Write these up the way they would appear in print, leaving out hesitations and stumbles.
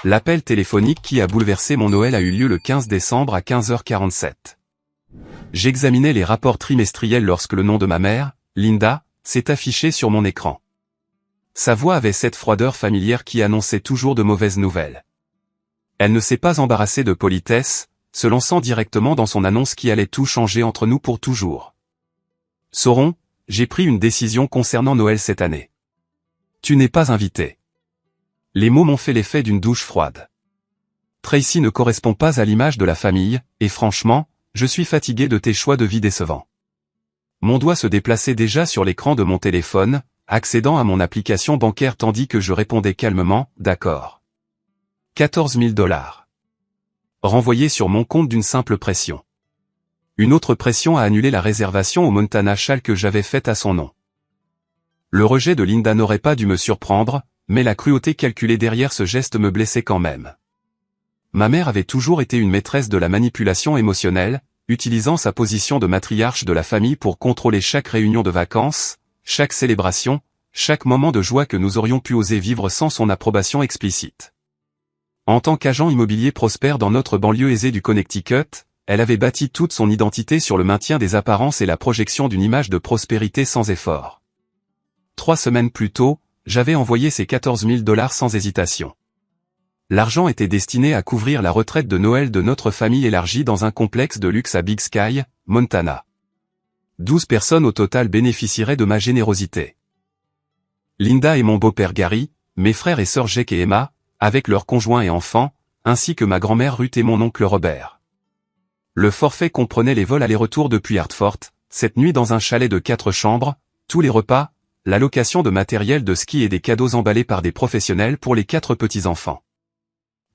L'appel téléphonique qui a bouleversé mon Noël a eu lieu le 15 décembre à 15h47. J'examinais les rapports trimestriels lorsque le nom de ma mère, Linda, s'est affiché sur mon écran. Sa voix avait cette froideur familière qui annonçait toujours de mauvaises nouvelles. Elle ne s'est pas embarrassée de politesse, se lançant directement dans son annonce qui allait tout changer entre nous pour toujours. Sauron, j'ai pris une décision concernant Noël cette année. Tu n'es pas invité. Les mots m'ont fait l'effet d'une douche froide. Tracy ne correspond pas à l'image de la famille, et franchement, je suis fatigué de tes choix de vie décevants. Mon doigt se déplaçait déjà sur l'écran de mon téléphone, accédant à mon application bancaire tandis que je répondais calmement, d'accord. 14 000 $. Renvoyé sur mon compte d'une simple pression. Une autre pression a annulé la réservation au Montana Shale que j'avais faite à son nom. Le rejet de Linda n'aurait pas dû me surprendre, mais la cruauté calculée derrière ce geste me blessait quand même. Ma mère avait toujours été une maîtresse de la manipulation émotionnelle, utilisant sa position de matriarche de la famille pour contrôler chaque réunion de vacances, chaque célébration, chaque moment de joie que nous aurions pu oser vivre sans son approbation explicite. En tant qu'agent immobilier prospère dans notre banlieue aisée du Connecticut, elle avait bâti toute son identité sur le maintien des apparences et la projection d'une image de prospérité sans effort. 3 semaines plus tôt, j'avais envoyé ces 14 000 $ sans hésitation. L'argent était destiné à couvrir la retraite de Noël de notre famille élargie dans un complexe de luxe à Big Sky, Montana. 12 personnes au total bénéficieraient de ma générosité. Linda et mon beau-père Gary, mes frères et sœurs Jake et Emma, avec leurs conjoints et enfants, ainsi que ma grand-mère Ruth et mon oncle Robert. Le forfait comprenait les vols aller-retour depuis Hartford, cette nuit dans un chalet de 4 chambres, tous les repas, la location de matériel de ski et des cadeaux emballés par des professionnels pour les 4 petits-enfants.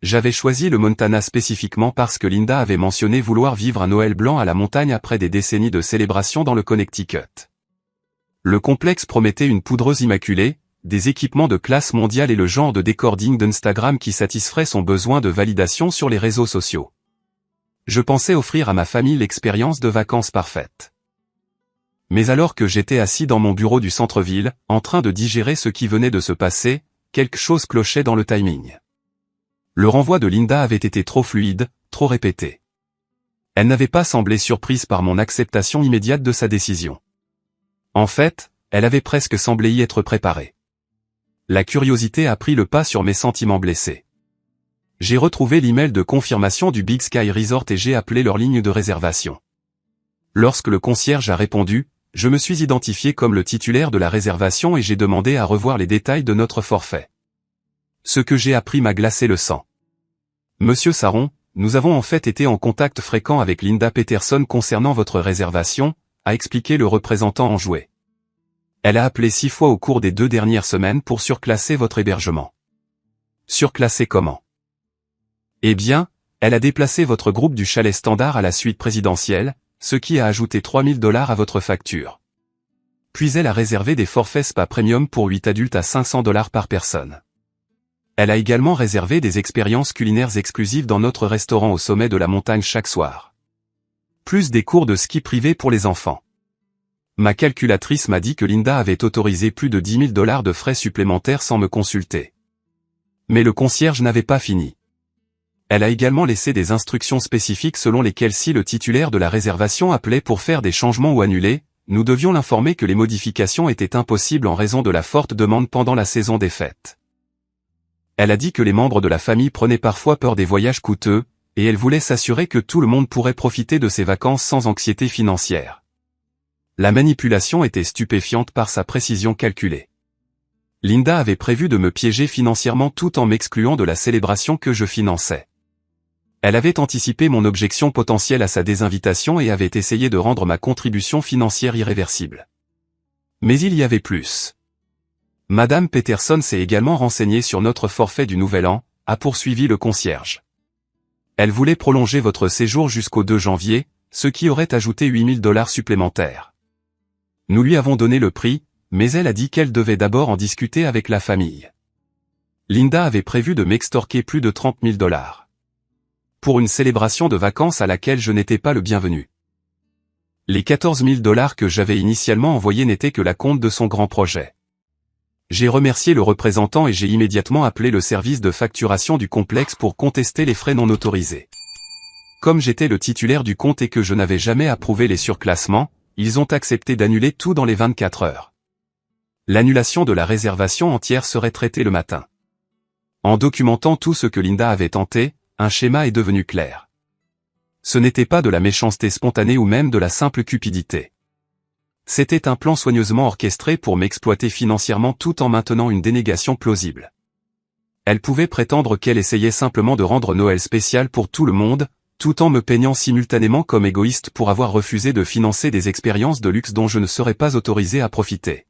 J'avais choisi le Montana spécifiquement parce que Linda avait mentionné vouloir vivre un Noël blanc à la montagne après des décennies de célébration dans le Connecticut. Le complexe promettait une poudreuse immaculée, des équipements de classe mondiale et le genre de décor digne d'Instagram qui satisferait son besoin de validation sur les réseaux sociaux. Je pensais offrir à ma famille l'expérience de vacances parfaite. Mais alors que j'étais assis dans mon bureau du centre-ville, en train de digérer ce qui venait de se passer, quelque chose clochait dans le timing. Le renvoi de Linda avait été trop fluide, trop répété. Elle n'avait pas semblé surprise par mon acceptation immédiate de sa décision. En fait, elle avait presque semblé y être préparée. La curiosité a pris le pas sur mes sentiments blessés. J'ai retrouvé l'email de confirmation du Big Sky Resort et j'ai appelé leur ligne de réservation. Lorsque le concierge a répondu, je me suis identifié comme le titulaire de la réservation et j'ai demandé à revoir les détails de notre forfait. Ce que j'ai appris m'a glacé le sang. Monsieur Saron, nous avons en fait été en contact fréquent avec Linda Peterson concernant votre réservation, a expliqué le représentant enjoué. Elle a appelé 6 fois au cours des 2 dernières semaines pour surclasser votre hébergement. Surclasser comment? Eh bien, elle a déplacé votre groupe du chalet standard à la suite présidentielle, ce qui a ajouté 3 000 $ à votre facture. Puis elle a réservé des forfaits spa premium pour 8 adultes à 500 $ par personne. Elle a également réservé des expériences culinaires exclusives dans notre restaurant au sommet de la montagne chaque soir. Plus des cours de ski privés pour les enfants. Ma calculatrice m'a dit que Linda avait autorisé plus de 10 000 $ de frais supplémentaires sans me consulter. Mais le concierge n'avait pas fini. Elle a également laissé des instructions spécifiques selon lesquelles si le titulaire de la réservation appelait pour faire des changements ou annuler, nous devions l'informer que les modifications étaient impossibles en raison de la forte demande pendant la saison des fêtes. Elle a dit que les membres de la famille prenaient parfois peur des voyages coûteux, et elle voulait s'assurer que tout le monde pourrait profiter de ses vacances sans anxiété financière. La manipulation était stupéfiante par sa précision calculée. Linda avait prévu de me piéger financièrement tout en m'excluant de la célébration que je finançais. Elle avait anticipé mon objection potentielle à sa désinvitation et avait essayé de rendre ma contribution financière irréversible. Mais il y avait plus. Madame Peterson s'est également renseignée sur notre forfait du Nouvel An, a poursuivi le concierge. Elle voulait prolonger votre séjour jusqu'au 2 janvier, ce qui aurait ajouté 8 000 $ supplémentaires. Nous lui avons donné le prix, mais elle a dit qu'elle devait d'abord en discuter avec la famille. Linda avait prévu de m'extorquer plus de 30 000 $. Pour une célébration de vacances à laquelle je n'étais pas le bienvenu. Les 14 000 $ que j'avais initialement envoyés n'étaient que la compte de son grand projet. J'ai remercié le représentant et j'ai immédiatement appelé le service de facturation du complexe pour contester les frais non autorisés. Comme j'étais le titulaire du compte et que je n'avais jamais approuvé les surclassements, ils ont accepté d'annuler tout dans les 24 heures. L'annulation de la réservation entière serait traitée le matin. En documentant tout ce que Linda avait tenté, un schéma est devenu clair. Ce n'était pas de la méchanceté spontanée ou même de la simple cupidité. C'était un plan soigneusement orchestré pour m'exploiter financièrement tout en maintenant une dénégation plausible. Elle pouvait prétendre qu'elle essayait simplement de rendre Noël spécial pour tout le monde, tout en me peignant simultanément comme égoïste pour avoir refusé de financer des expériences de luxe dont je ne serais pas autorisé à profiter.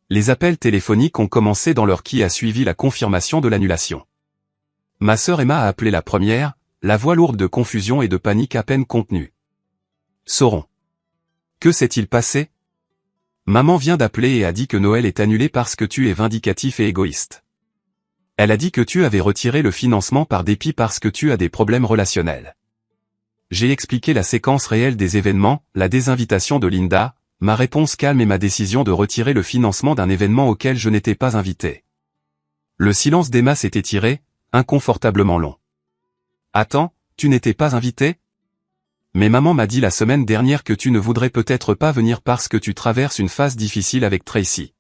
Les appels téléphoniques ont commencé dans l'heure qui a suivi la confirmation de l'annulation. Ma sœur Emma a appelé la première, la voix lourde de confusion et de panique à peine contenue. Sauron. Que s'est-il passé? Maman vient d'appeler et a dit que Noël est annulé parce que tu es vindicatif et égoïste. Elle a dit que tu avais retiré le financement par dépit parce que tu as des problèmes relationnels. J'ai expliqué la séquence réelle des événements, la désinvitation de Linda, ma réponse calme et ma décision de retirer le financement d'un événement auquel je n'étais pas invité. Le silence d'Emma s'est étiré, inconfortablement long. Attends, tu n'étais pas invité? Mais maman m'a dit la semaine dernière que tu ne voudrais peut-être pas venir parce que tu traverses une phase difficile avec Tracy.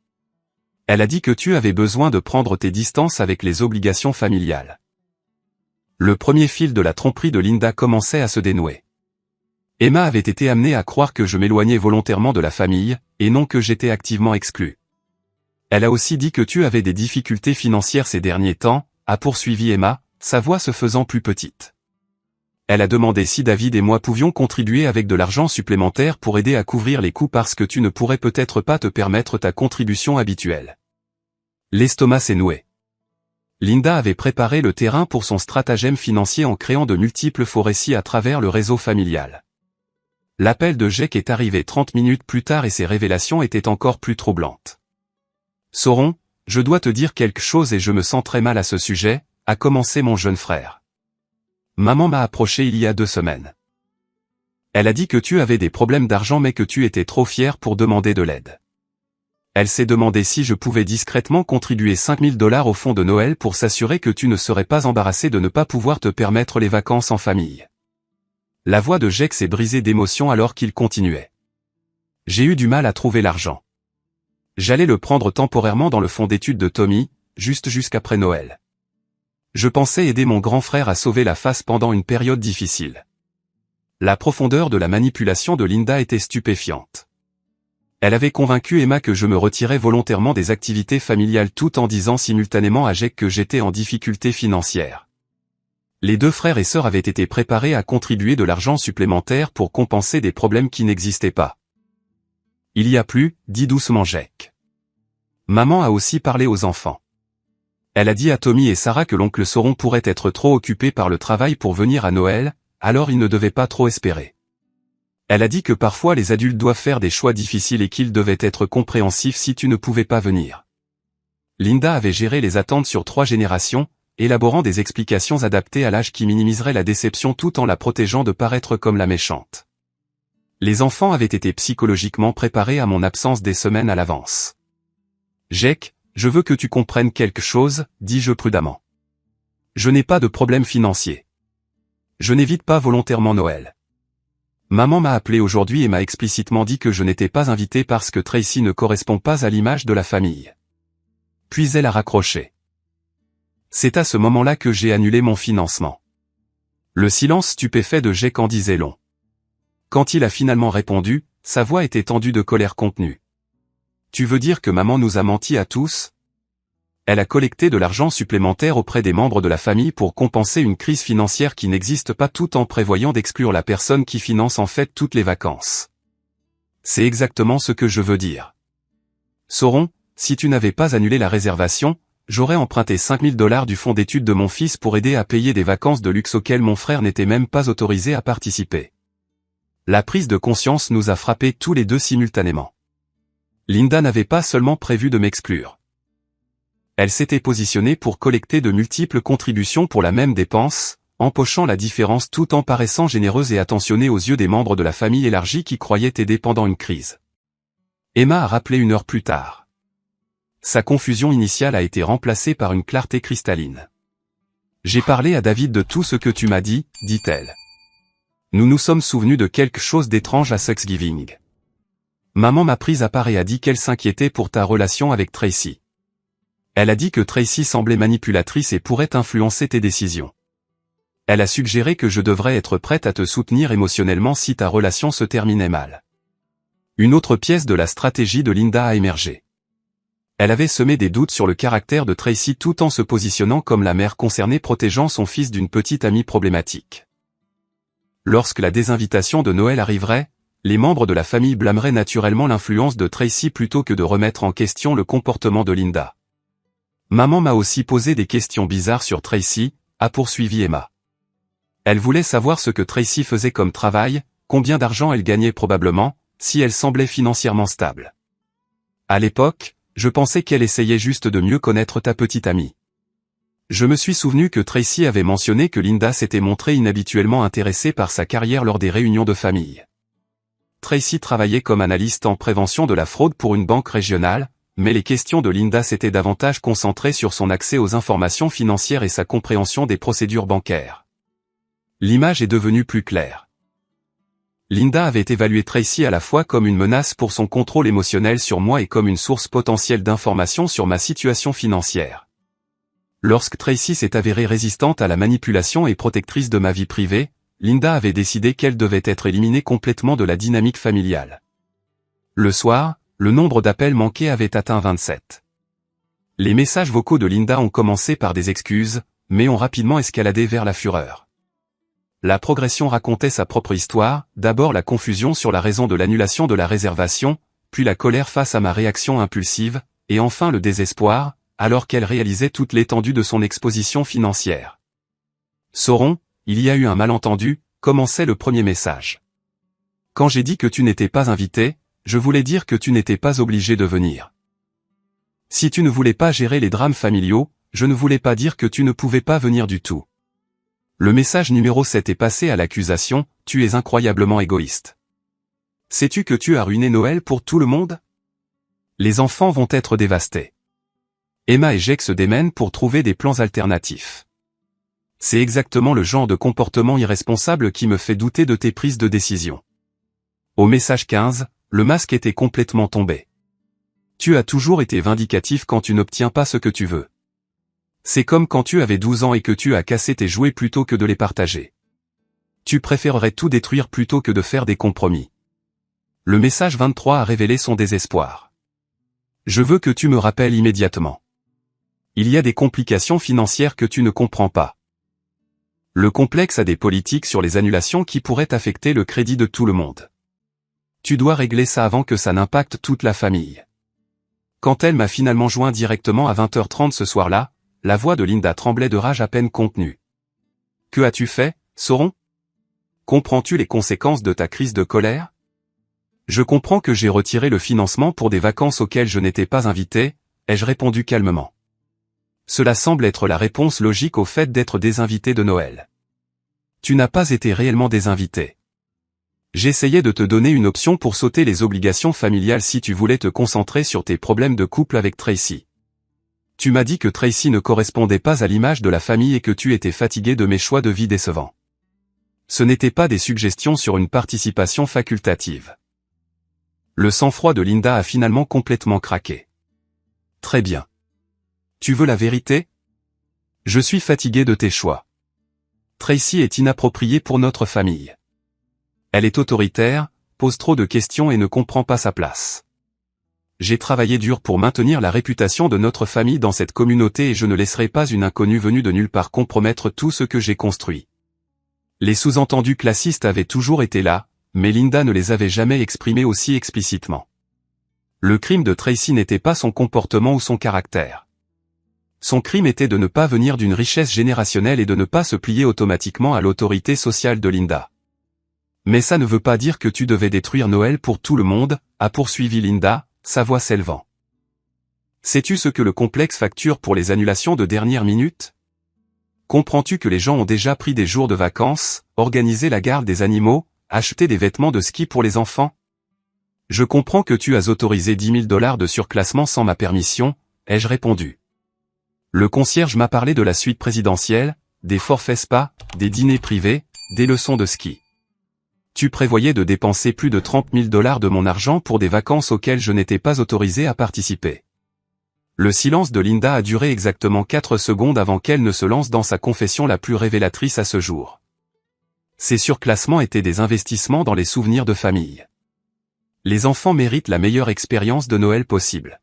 Elle a dit que tu avais besoin de prendre tes distances avec les obligations familiales. Le premier fil de la tromperie de Linda commençait à se dénouer. Emma avait été amenée à croire que je m'éloignais volontairement de la famille, et non que j'étais activement exclu. Elle a aussi dit que tu avais des difficultés financières ces derniers temps, a poursuivi Emma, sa voix se faisant plus petite. Elle a demandé si David et moi pouvions contribuer avec de l'argent supplémentaire pour aider à couvrir les coûts parce que tu ne pourrais peut-être pas te permettre ta contribution habituelle. L'estomac s'est noué. Linda avait préparé le terrain pour son stratagème financier en créant de multiples faux récits à travers le réseau familial. L'appel de Jake est arrivé 30 minutes plus tard et ses révélations étaient encore plus troublantes. Sauron, je dois te dire quelque chose et je me sens très mal à ce sujet, a commencé mon jeune frère. Maman m'a approché il y a 2 semaines. Elle a dit que tu avais des problèmes d'argent mais que tu étais trop fier pour demander de l'aide. Elle s'est demandé si je pouvais discrètement contribuer $5000 au fonds de Noël pour s'assurer que tu ne serais pas embarrassé de ne pas pouvoir te permettre les vacances en famille. La voix de Jake s'est brisée d'émotion alors qu'il continuait. J'ai eu du mal à trouver l'argent. J'allais le prendre temporairement dans le fonds d'études de Tommy, juste jusqu'après Noël. Je pensais aider mon grand frère à sauver la face pendant une période difficile. La profondeur de la manipulation de Linda était stupéfiante. Elle avait convaincu Emma que je me retirais volontairement des activités familiales tout en disant simultanément à Jake que j'étais en difficulté financière. Les 2 frères et sœurs avaient été préparés à contribuer de l'argent supplémentaire pour compenser des problèmes qui n'existaient pas. Il y a plus, dit doucement Jake. Maman a aussi parlé aux enfants. Elle a dit à Tommy et Sarah que l'oncle Sauron pourrait être trop occupé par le travail pour venir à Noël, alors ils ne devaient pas trop espérer. Elle a dit que parfois les adultes doivent faire des choix difficiles et qu'ils devaient être compréhensifs si tu ne pouvais pas venir. Linda avait géré les attentes sur 3 générations, élaborant des explications adaptées à l'âge qui minimiseraient la déception tout en la protégeant de paraître comme la méchante. Les enfants avaient été psychologiquement préparés à mon absence des semaines à l'avance. Jake, je veux que tu comprennes quelque chose, dis-je prudemment. Je n'ai pas de problème financier. Je n'évite pas volontairement Noël. Maman m'a appelé aujourd'hui et m'a explicitement dit que je n'étais pas invité parce que Tracy ne correspond pas à l'image de la famille. Puis elle a raccroché. C'est à ce moment-là que j'ai annulé mon financement. Le silence stupéfait de Jake en disait long. Quand il a finalement répondu, sa voix était tendue de colère contenue. Tu veux dire que maman nous a menti à tous? Elle a collecté de l'argent supplémentaire auprès des membres de la famille pour compenser une crise financière qui n'existe pas tout en prévoyant d'exclure la personne qui finance en fait toutes les vacances. C'est exactement ce que je veux dire. Sauron, si tu n'avais pas annulé la réservation, j'aurais emprunté $5000 du fonds d'études de mon fils pour aider à payer des vacances de luxe auxquelles mon frère n'était même pas autorisé à participer. La prise de conscience nous a frappés tous les 2 simultanément. Linda n'avait pas seulement prévu de m'exclure. Elle s'était positionnée pour collecter de multiples contributions pour la même dépense, empochant la différence tout en paraissant généreuse et attentionnée aux yeux des membres de la famille élargie qui croyaient aider pendant une crise. Emma a rappelé 1 heure plus tard. Sa confusion initiale a été remplacée par une clarté cristalline. J'ai parlé à David de tout ce que tu m'as dit, dit-elle. Nous nous sommes souvenus de quelque chose d'étrange à Thanksgiving. Maman m'a prise à part et a dit qu'elle s'inquiétait pour ta relation avec Tracy. Elle a dit que Tracy semblait manipulatrice et pourrait influencer tes décisions. Elle a suggéré que je devrais être prête à te soutenir émotionnellement si ta relation se terminait mal. Une autre pièce de la stratégie de Linda a émergé. Elle avait semé des doutes sur le caractère de Tracy tout en se positionnant comme la mère concernée protégeant son fils d'une petite amie problématique. Lorsque la désinvitation de Noël arriverait, les membres de la famille blâmeraient naturellement l'influence de Tracy plutôt que de remettre en question le comportement de Linda. Maman m'a aussi posé des questions bizarres sur Tracy, a poursuivi Emma. Elle voulait savoir ce que Tracy faisait comme travail, combien d'argent elle gagnait probablement, si elle semblait financièrement stable. À l'époque, je pensais qu'elle essayait juste de mieux connaître ta petite amie. Je me suis souvenu que Tracy avait mentionné que Linda s'était montrée inhabituellement intéressée par sa carrière lors des réunions de famille. Tracy travaillait comme analyste en prévention de la fraude pour une banque régionale, mais les questions de Linda s'étaient davantage concentrées sur son accès aux informations financières et sa compréhension des procédures bancaires. L'image est devenue plus claire. Linda avait évalué Tracy à la fois comme une menace pour son contrôle émotionnel sur moi et comme une source potentielle d'informations sur ma situation financière. Lorsque Tracy s'est avérée résistante à la manipulation et protectrice de ma vie privée, Linda avait décidé qu'elle devait être éliminée complètement de la dynamique familiale. Le soir, le nombre d'appels manqués avait atteint 27. Les messages vocaux de Linda ont commencé par des excuses, mais ont rapidement escaladé vers la fureur. La progression racontait sa propre histoire, d'abord la confusion sur la raison de l'annulation de la réservation, puis la colère face à ma réaction impulsive, et enfin le désespoir, alors qu'elle réalisait toute l'étendue de son exposition financière. Sauron, il y a eu un malentendu, commençait le premier message. Quand j'ai dit que tu n'étais pas invité, je voulais dire que tu n'étais pas obligé de venir. Si tu ne voulais pas gérer les drames familiaux, je ne voulais pas dire que tu ne pouvais pas venir du tout. Le message numéro 7 est passé à l'accusation, tu es incroyablement égoïste. Sais-tu que tu as ruiné Noël pour tout le monde? Les enfants vont être dévastés. Emma et Jake se démènent pour trouver des plans alternatifs. C'est exactement le genre de comportement irresponsable qui me fait douter de tes prises de décision. Au message 15, le masque était complètement tombé. Tu as toujours été vindicatif quand tu n'obtiens pas ce que tu veux. C'est comme quand tu avais 12 ans et que tu as cassé tes jouets plutôt que de les partager. Tu préférerais tout détruire plutôt que de faire des compromis. Le message 23 a révélé son désespoir. Je veux que tu me rappelles immédiatement. Il y a des complications financières que tu ne comprends pas. Le complexe a des politiques sur les annulations qui pourraient affecter le crédit de tout le monde. Tu dois régler ça avant que ça n'impacte toute la famille. Quand elle m'a finalement joint directement à 20h30 ce soir-là, la voix de Linda tremblait de rage à peine contenue. Que as-tu fait, Sauron? Comprends-tu les conséquences de ta crise de colère? Je comprends que j'ai retiré le financement pour des vacances auxquelles je n'étais pas invité, ai-je répondu calmement. Cela semble être la réponse logique au fait d'être désinvité de Noël. Tu n'as pas été réellement désinvité. J'essayais de te donner une option pour sauter les obligations familiales si tu voulais te concentrer sur tes problèmes de couple avec Tracy. Tu m'as dit que Tracy ne correspondait pas à l'image de la famille et que tu étais fatigué de mes choix de vie décevants. Ce n'étaient pas des suggestions sur une participation facultative. Le sang-froid de Linda a finalement complètement craqué. Très bien. Tu veux la vérité? Je suis fatigué de tes choix. Tracy est inappropriée pour notre famille. Elle est autoritaire, pose trop de questions et ne comprend pas sa place. J'ai travaillé dur pour maintenir la réputation de notre famille dans cette communauté et je ne laisserai pas une inconnue venue de nulle part compromettre tout ce que j'ai construit. Les sous-entendus classistes avaient toujours été là, mais Linda ne les avait jamais exprimés aussi explicitement. Le crime de Tracy n'était pas son comportement ou son caractère. Son crime était de ne pas venir d'une richesse générationnelle et de ne pas se plier automatiquement à l'autorité sociale de Linda. Mais ça ne veut pas dire que tu devais détruire Noël pour tout le monde, a poursuivi Linda, sa voix s'élevant. Sais-tu ce que le complexe facture pour les annulations de dernière minute? Comprends-tu que les gens ont déjà pris des jours de vacances, organisé la garde des animaux, acheté des vêtements de ski pour les enfants? Je comprends que tu as autorisé $10 000 de surclassement sans ma permission, ai-je répondu. Le concierge m'a parlé de la suite présidentielle, des forfaits spa, des dîners privés, des leçons de ski. Tu prévoyais de dépenser plus de 30 000 $ de mon argent pour des vacances auxquelles je n'étais pas autorisé à participer. Le silence de Linda a duré exactement 4 secondes avant qu'elle ne se lance dans sa confession la plus révélatrice à ce jour. Ces surclassements étaient des investissements dans les souvenirs de famille. Les enfants méritent la meilleure expérience de Noël possible.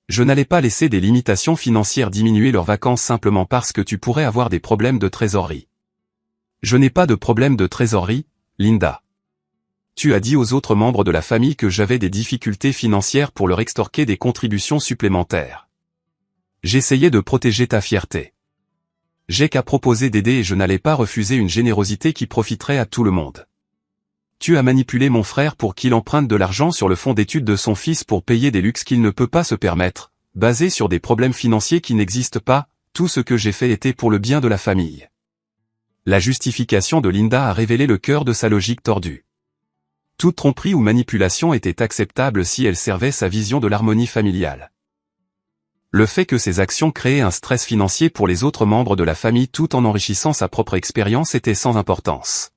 Je n'allais pas laisser des limitations financières diminuer leurs vacances simplement parce que tu pourrais avoir des problèmes de trésorerie. Je n'ai pas de problème de trésorerie, Linda. Tu as dit aux autres membres de la famille que j'avais des difficultés financières pour leur extorquer des contributions supplémentaires. J'essayais de protéger ta fierté. J'ai qu'à proposer d'aider et je n'allais pas refuser une générosité qui profiterait à tout le monde. Tu as manipulé mon frère pour qu'il emprunte de l'argent sur le fonds d'études de son fils pour payer des luxes qu'il ne peut pas se permettre, basés sur des problèmes financiers qui n'existent pas, tout ce que j'ai fait était pour le bien de la famille. La justification de Linda a révélé le cœur de sa logique tordue. Toute tromperie ou manipulation était acceptable si elle servait sa vision de l'harmonie familiale. Le fait que ces actions créaient un stress financier pour les autres membres de la famille tout en enrichissant sa propre expérience était sans importance.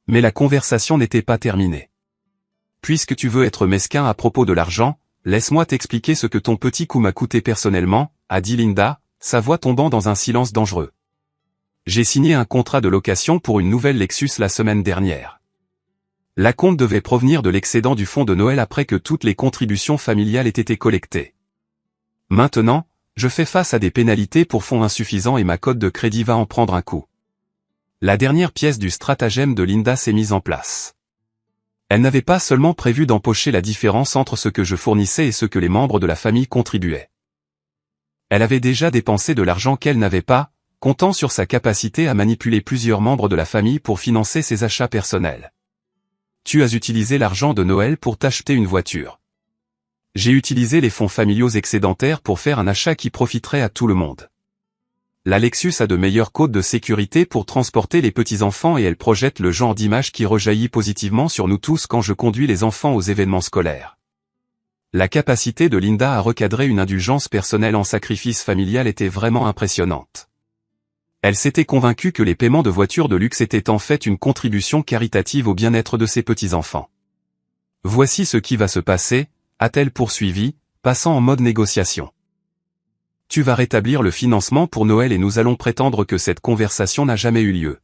Mais la conversation n'était pas terminée. Puisque tu veux être mesquin à propos de l'argent, laisse-moi t'expliquer ce que ton petit coup m'a coûté personnellement, a dit Linda, sa voix tombant dans un silence dangereux. J'ai signé un contrat de location pour une nouvelle Lexus la semaine dernière. L'acompte devait provenir de l'excédent du fonds de Noël après que toutes les contributions familiales aient été collectées. Maintenant, je fais face à des pénalités pour fonds insuffisants et ma cote de crédit va en prendre un coup. La dernière pièce du stratagème de Linda s'est mise en place. Elle n'avait pas seulement prévu d'empocher la différence entre ce que je fournissais et ce que les membres de la famille contribuaient. Elle avait déjà dépensé de l'argent qu'elle n'avait pas, comptant sur sa capacité à manipuler plusieurs membres de la famille pour financer ses achats personnels. Tu as utilisé l'argent de Noël pour t'acheter une voiture. J'ai utilisé les fonds familiaux excédentaires pour faire un achat qui profiterait à tout le monde. La Lexus a de meilleures côtes de sécurité pour transporter les petits-enfants et elle projette le genre d'image qui rejaillit positivement sur nous tous quand je conduis les enfants aux événements scolaires. La capacité de Linda à recadrer une indulgence personnelle en sacrifice familial était vraiment impressionnante. Elle s'était convaincue que les paiements de voitures de luxe étaient en fait une contribution caritative au bien-être de ses petits-enfants. Voici ce qui va se passer, a-t-elle poursuivi, passant en mode négociation. Tu vas rétablir le financement pour Noël et nous allons prétendre que cette conversation n'a jamais eu lieu.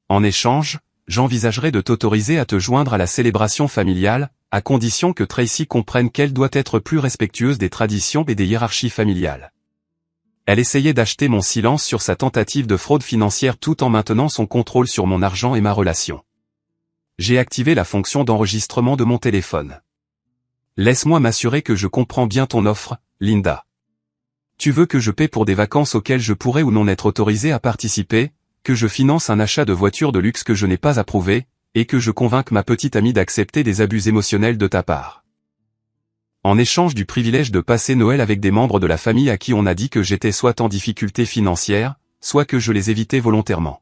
En échange, j'envisagerai de t'autoriser à te joindre à la célébration familiale, à condition que Tracy comprenne qu'elle doit être plus respectueuse des traditions et des hiérarchies familiales. Elle essayait d'acheter mon silence sur sa tentative de fraude financière tout en maintenant son contrôle sur mon argent et ma relation. J'ai activé la fonction d'enregistrement de mon téléphone. Laisse-moi m'assurer que je comprends bien ton offre, Linda. Tu veux que je paie pour des vacances auxquelles je pourrais ou non être autorisé à participer, que je finance un achat de voiture de luxe que je n'ai pas approuvé, et que je convainque ma petite amie d'accepter des abus émotionnels de ta part. En échange du privilège de passer Noël avec des membres de la famille à qui on a dit que j'étais soit en difficulté financière, soit que je les évitais volontairement.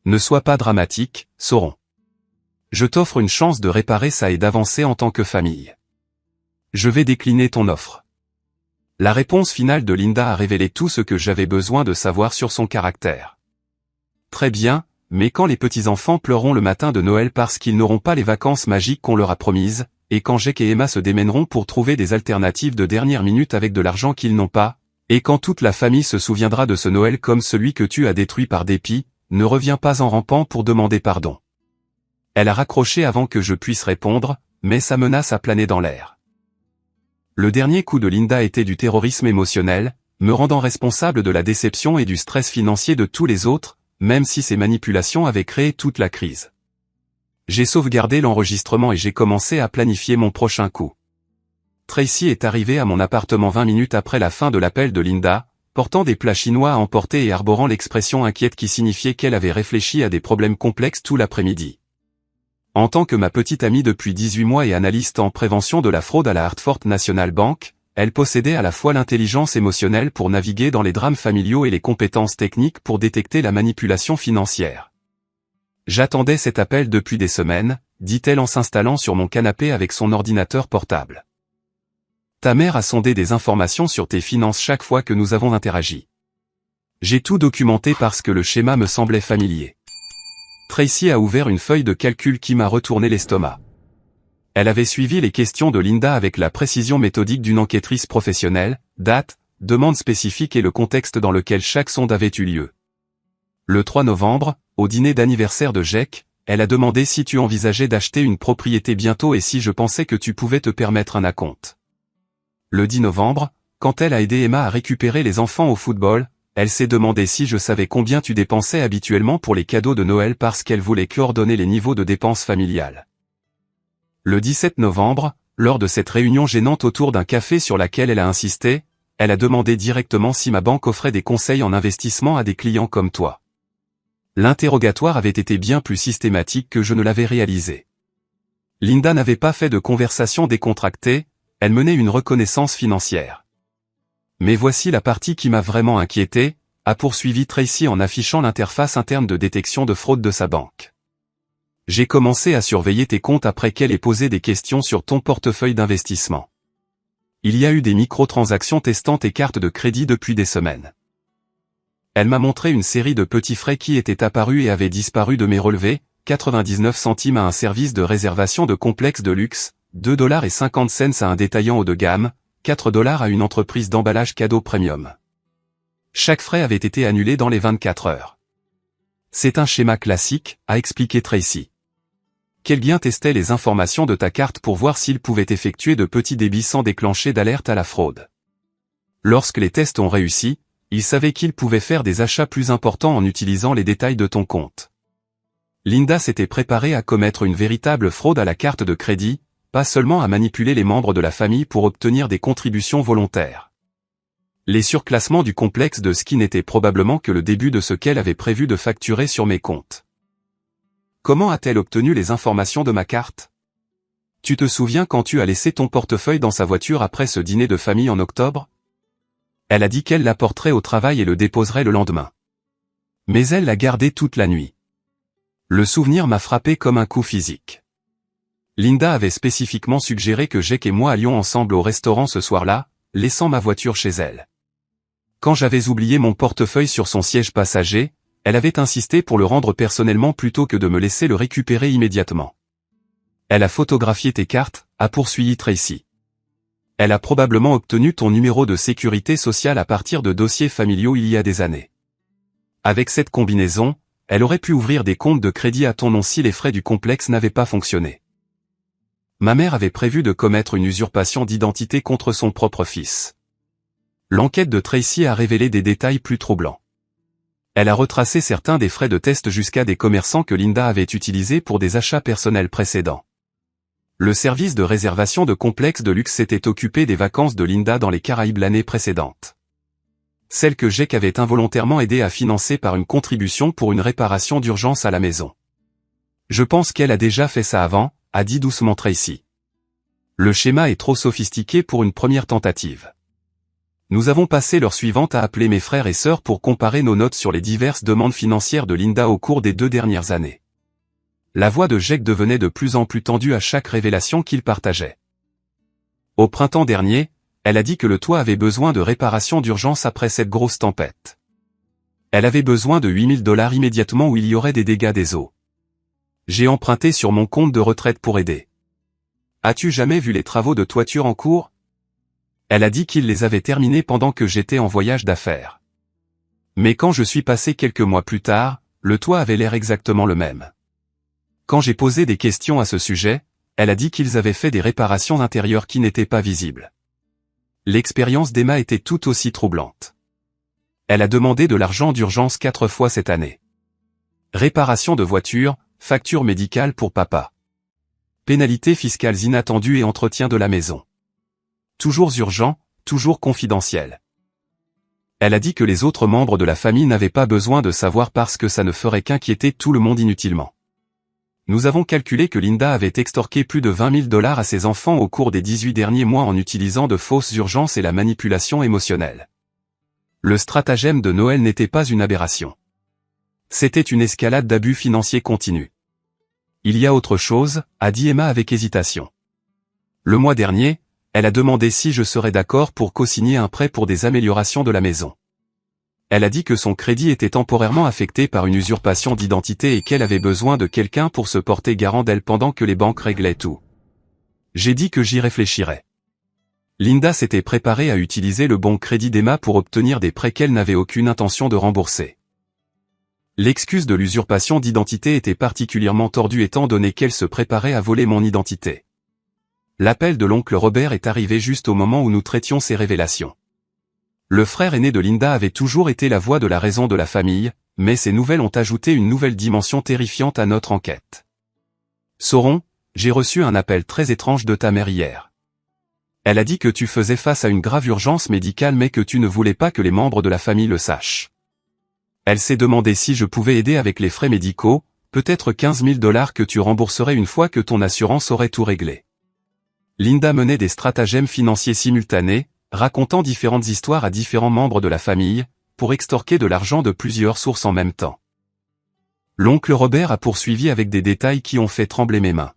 Ne sois pas dramatique, Sauron. Je t'offre une chance de réparer ça et d'avancer en tant que famille. Je vais décliner ton offre. La réponse finale de Linda a révélé tout ce que j'avais besoin de savoir sur son caractère. Très bien, mais quand les petits-enfants pleureront le matin de Noël parce qu'ils n'auront pas les vacances magiques qu'on leur a promises, et quand Jake et Emma se démèneront pour trouver des alternatives de dernière minute avec de l'argent qu'ils n'ont pas, et quand toute la famille se souviendra de ce Noël comme celui que tu as détruit par dépit, ne reviens pas en rampant pour demander pardon. Elle a raccroché avant que je puisse répondre, mais sa menace a plané dans l'air. Le dernier coup de Linda était du terrorisme émotionnel, me rendant responsable de la déception et du stress financier de tous les autres, même si ces manipulations avaient créé toute la crise. J'ai sauvegardé l'enregistrement et j'ai commencé à planifier mon prochain coup. Tracy est arrivée à mon appartement 20 minutes après la fin de l'appel de Linda, portant des plats chinois à emporter et arborant l'expression inquiète qui signifiait qu'elle avait réfléchi à des problèmes complexes tout l'après-midi. En tant que ma petite amie depuis 18 mois et analyste en prévention de la fraude à la Hartford National Bank, elle possédait à la fois l'intelligence émotionnelle pour naviguer dans les drames familiaux et les compétences techniques pour détecter la manipulation financière. J'attendais cet appel depuis des semaines, dit-elle en s'installant sur mon canapé avec son ordinateur portable. Ta mère a sondé des informations sur tes finances chaque fois que nous avons interagi. J'ai tout documenté parce que le schéma me semblait familier. Tracy a ouvert une feuille de calcul qui m'a retourné l'estomac. Elle avait suivi les questions de Linda avec la précision méthodique d'une enquêtrice professionnelle, date, demande spécifique et le contexte dans lequel chaque sonde avait eu lieu. Le 3 novembre, au dîner d'anniversaire de Jake, elle a demandé si tu envisageais d'acheter une propriété bientôt et si je pensais que tu pouvais te permettre un acompte. Le 10 novembre, quand elle a aidé Emma à récupérer les enfants au football, elle s'est demandé si je savais combien tu dépensais habituellement pour les cadeaux de Noël parce qu'elle voulait coordonner les niveaux de dépenses familiales. Le 17 novembre, lors de cette réunion gênante autour d'un café sur laquelle elle a insisté, elle a demandé directement si ma banque offrait des conseils en investissement à des clients comme toi. L'interrogatoire avait été bien plus systématique que je ne l'avais réalisé. Linda n'avait pas fait de conversation décontractée, elle menait une reconnaissance financière. Mais voici la partie qui m'a vraiment inquiété, a poursuivi Tracy en affichant l'interface interne de détection de fraude de sa banque. J'ai commencé à surveiller tes comptes après qu'elle ait posé des questions sur ton portefeuille d'investissement. Il y a eu des microtransactions testant tes cartes de crédit depuis des semaines. Elle m'a montré une série de petits frais qui étaient apparus et avaient disparu de mes relevés, 99 centimes à un service de réservation de complexes de luxe, 2,50 $ à un détaillant haut de gamme, 4 $ à une entreprise d'emballage cadeau premium. Chaque frais avait été annulé dans les 24 heures. C'est un schéma classique, a expliqué Tracy. Quelqu'un testait les informations de ta carte pour voir s'il pouvait effectuer de petits débits sans déclencher d'alerte à la fraude. Lorsque les tests ont réussi, il savait qu'il pouvait faire des achats plus importants en utilisant les détails de ton compte. Linda s'était préparée à commettre une véritable fraude à la carte de crédit, pas seulement à manipuler les membres de la famille pour obtenir des contributions volontaires. Les surclassements du complexe de ski n'étaient probablement que le début de ce qu'elle avait prévu de facturer sur mes comptes. Comment a-t-elle obtenu les informations de ma carte? Tu te souviens quand tu as laissé ton portefeuille dans sa voiture après ce dîner de famille en octobre? Elle a dit qu'elle l'apporterait au travail et le déposerait le lendemain. Mais elle l'a gardé toute la nuit. Le souvenir m'a frappé comme un coup physique. Linda avait spécifiquement suggéré que Jake et moi allions ensemble au restaurant ce soir-là, laissant ma voiture chez elle. Quand j'avais oublié mon portefeuille sur son siège passager, elle avait insisté pour le rendre personnellement plutôt que de me laisser le récupérer immédiatement. Elle a photographié tes cartes, a poursuivi Tracy. Elle a probablement obtenu ton numéro de sécurité sociale à partir de dossiers familiaux il y a des années. Avec cette combinaison, elle aurait pu ouvrir des comptes de crédit à ton nom si les frais du complexe n'avaient pas fonctionné. Ma mère avait prévu de commettre une usurpation d'identité contre son propre fils. L'enquête de Tracy a révélé des détails plus troublants. Elle a retracé certains des frais de test jusqu'à des commerçants que Linda avait utilisés pour des achats personnels précédents. Le service de réservation de complexes de luxe s'était occupé des vacances de Linda dans les Caraïbes l'année précédente. Celle que Jake avait involontairement aidé à financer par une contribution pour une réparation d'urgence à la maison. Je pense qu'elle a déjà fait ça avant, a dit doucement Tracy. Le schéma est trop sophistiqué pour une première tentative. Nous avons passé l'heure suivante à appeler mes frères et sœurs pour comparer nos notes sur les diverses demandes financières de Linda au cours des 2 dernières années. La voix de Jake devenait de plus en plus tendue à chaque révélation qu'il partageait. Au printemps dernier, elle a dit que le toit avait besoin de réparation d'urgence après cette grosse tempête. Elle avait besoin de 8 000 $ immédiatement ou il y aurait des dégâts des eaux. J'ai emprunté sur mon compte de retraite pour aider. As-tu jamais vu les travaux de toiture en cours? Elle a dit qu'il les avait terminés pendant que j'étais en voyage d'affaires. Mais quand je suis passé quelques mois plus tard, le toit avait l'air exactement le même. Quand j'ai posé des questions à ce sujet, elle a dit qu'ils avaient fait des réparations intérieures qui n'étaient pas visibles. L'expérience d'Emma était tout aussi troublante. Elle a demandé de l'argent d'urgence 4 fois cette année. Réparation de voiture, facture médicale pour papa. Pénalités fiscales inattendues et entretien de la maison. Toujours urgent, toujours confidentiel. Elle a dit que les autres membres de la famille n'avaient pas besoin de savoir parce que ça ne ferait qu'inquiéter tout le monde inutilement. Nous avons calculé que Linda avait extorqué plus de 20 000 $ à ses enfants au cours des 18 derniers mois en utilisant de fausses urgences et la manipulation émotionnelle. Le stratagème de Noël n'était pas une aberration. C'était une escalade d'abus financiers continu. Il y a autre chose, a dit Emma avec hésitation. Le mois dernier, Elle a demandé si je serais d'accord pour co-signer un prêt pour des améliorations de la maison. Elle a dit que son crédit était temporairement affecté par une usurpation d'identité et qu'elle avait besoin de quelqu'un pour se porter garant d'elle pendant que les banques réglaient tout. J'ai dit que j'y réfléchirais. Linda s'était préparée à utiliser le bon crédit d'Emma pour obtenir des prêts qu'elle n'avait aucune intention de rembourser. L'excuse de l'usurpation d'identité était particulièrement tordue étant donné qu'elle se préparait à voler mon identité. L'appel de l'oncle Robert est arrivé juste au moment où nous traitions ces révélations. Le frère aîné de Linda avait toujours été la voix de la raison de la famille, mais ces nouvelles ont ajouté une nouvelle dimension terrifiante à notre enquête. Sauron, j'ai reçu un appel très étrange de ta mère hier. Elle a dit que tu faisais face à une grave urgence médicale mais que tu ne voulais pas que les membres de la famille le sachent. Elle s'est demandé si je pouvais aider avec les frais médicaux, peut-être 15 000 $ que tu rembourserais une fois que ton assurance aurait tout réglé. Linda menait des stratagèmes financiers simultanés, racontant différentes histoires à différents membres de la famille, pour extorquer de l'argent de plusieurs sources en même temps. L'oncle Robert a poursuivi avec des détails qui ont fait trembler mes mains.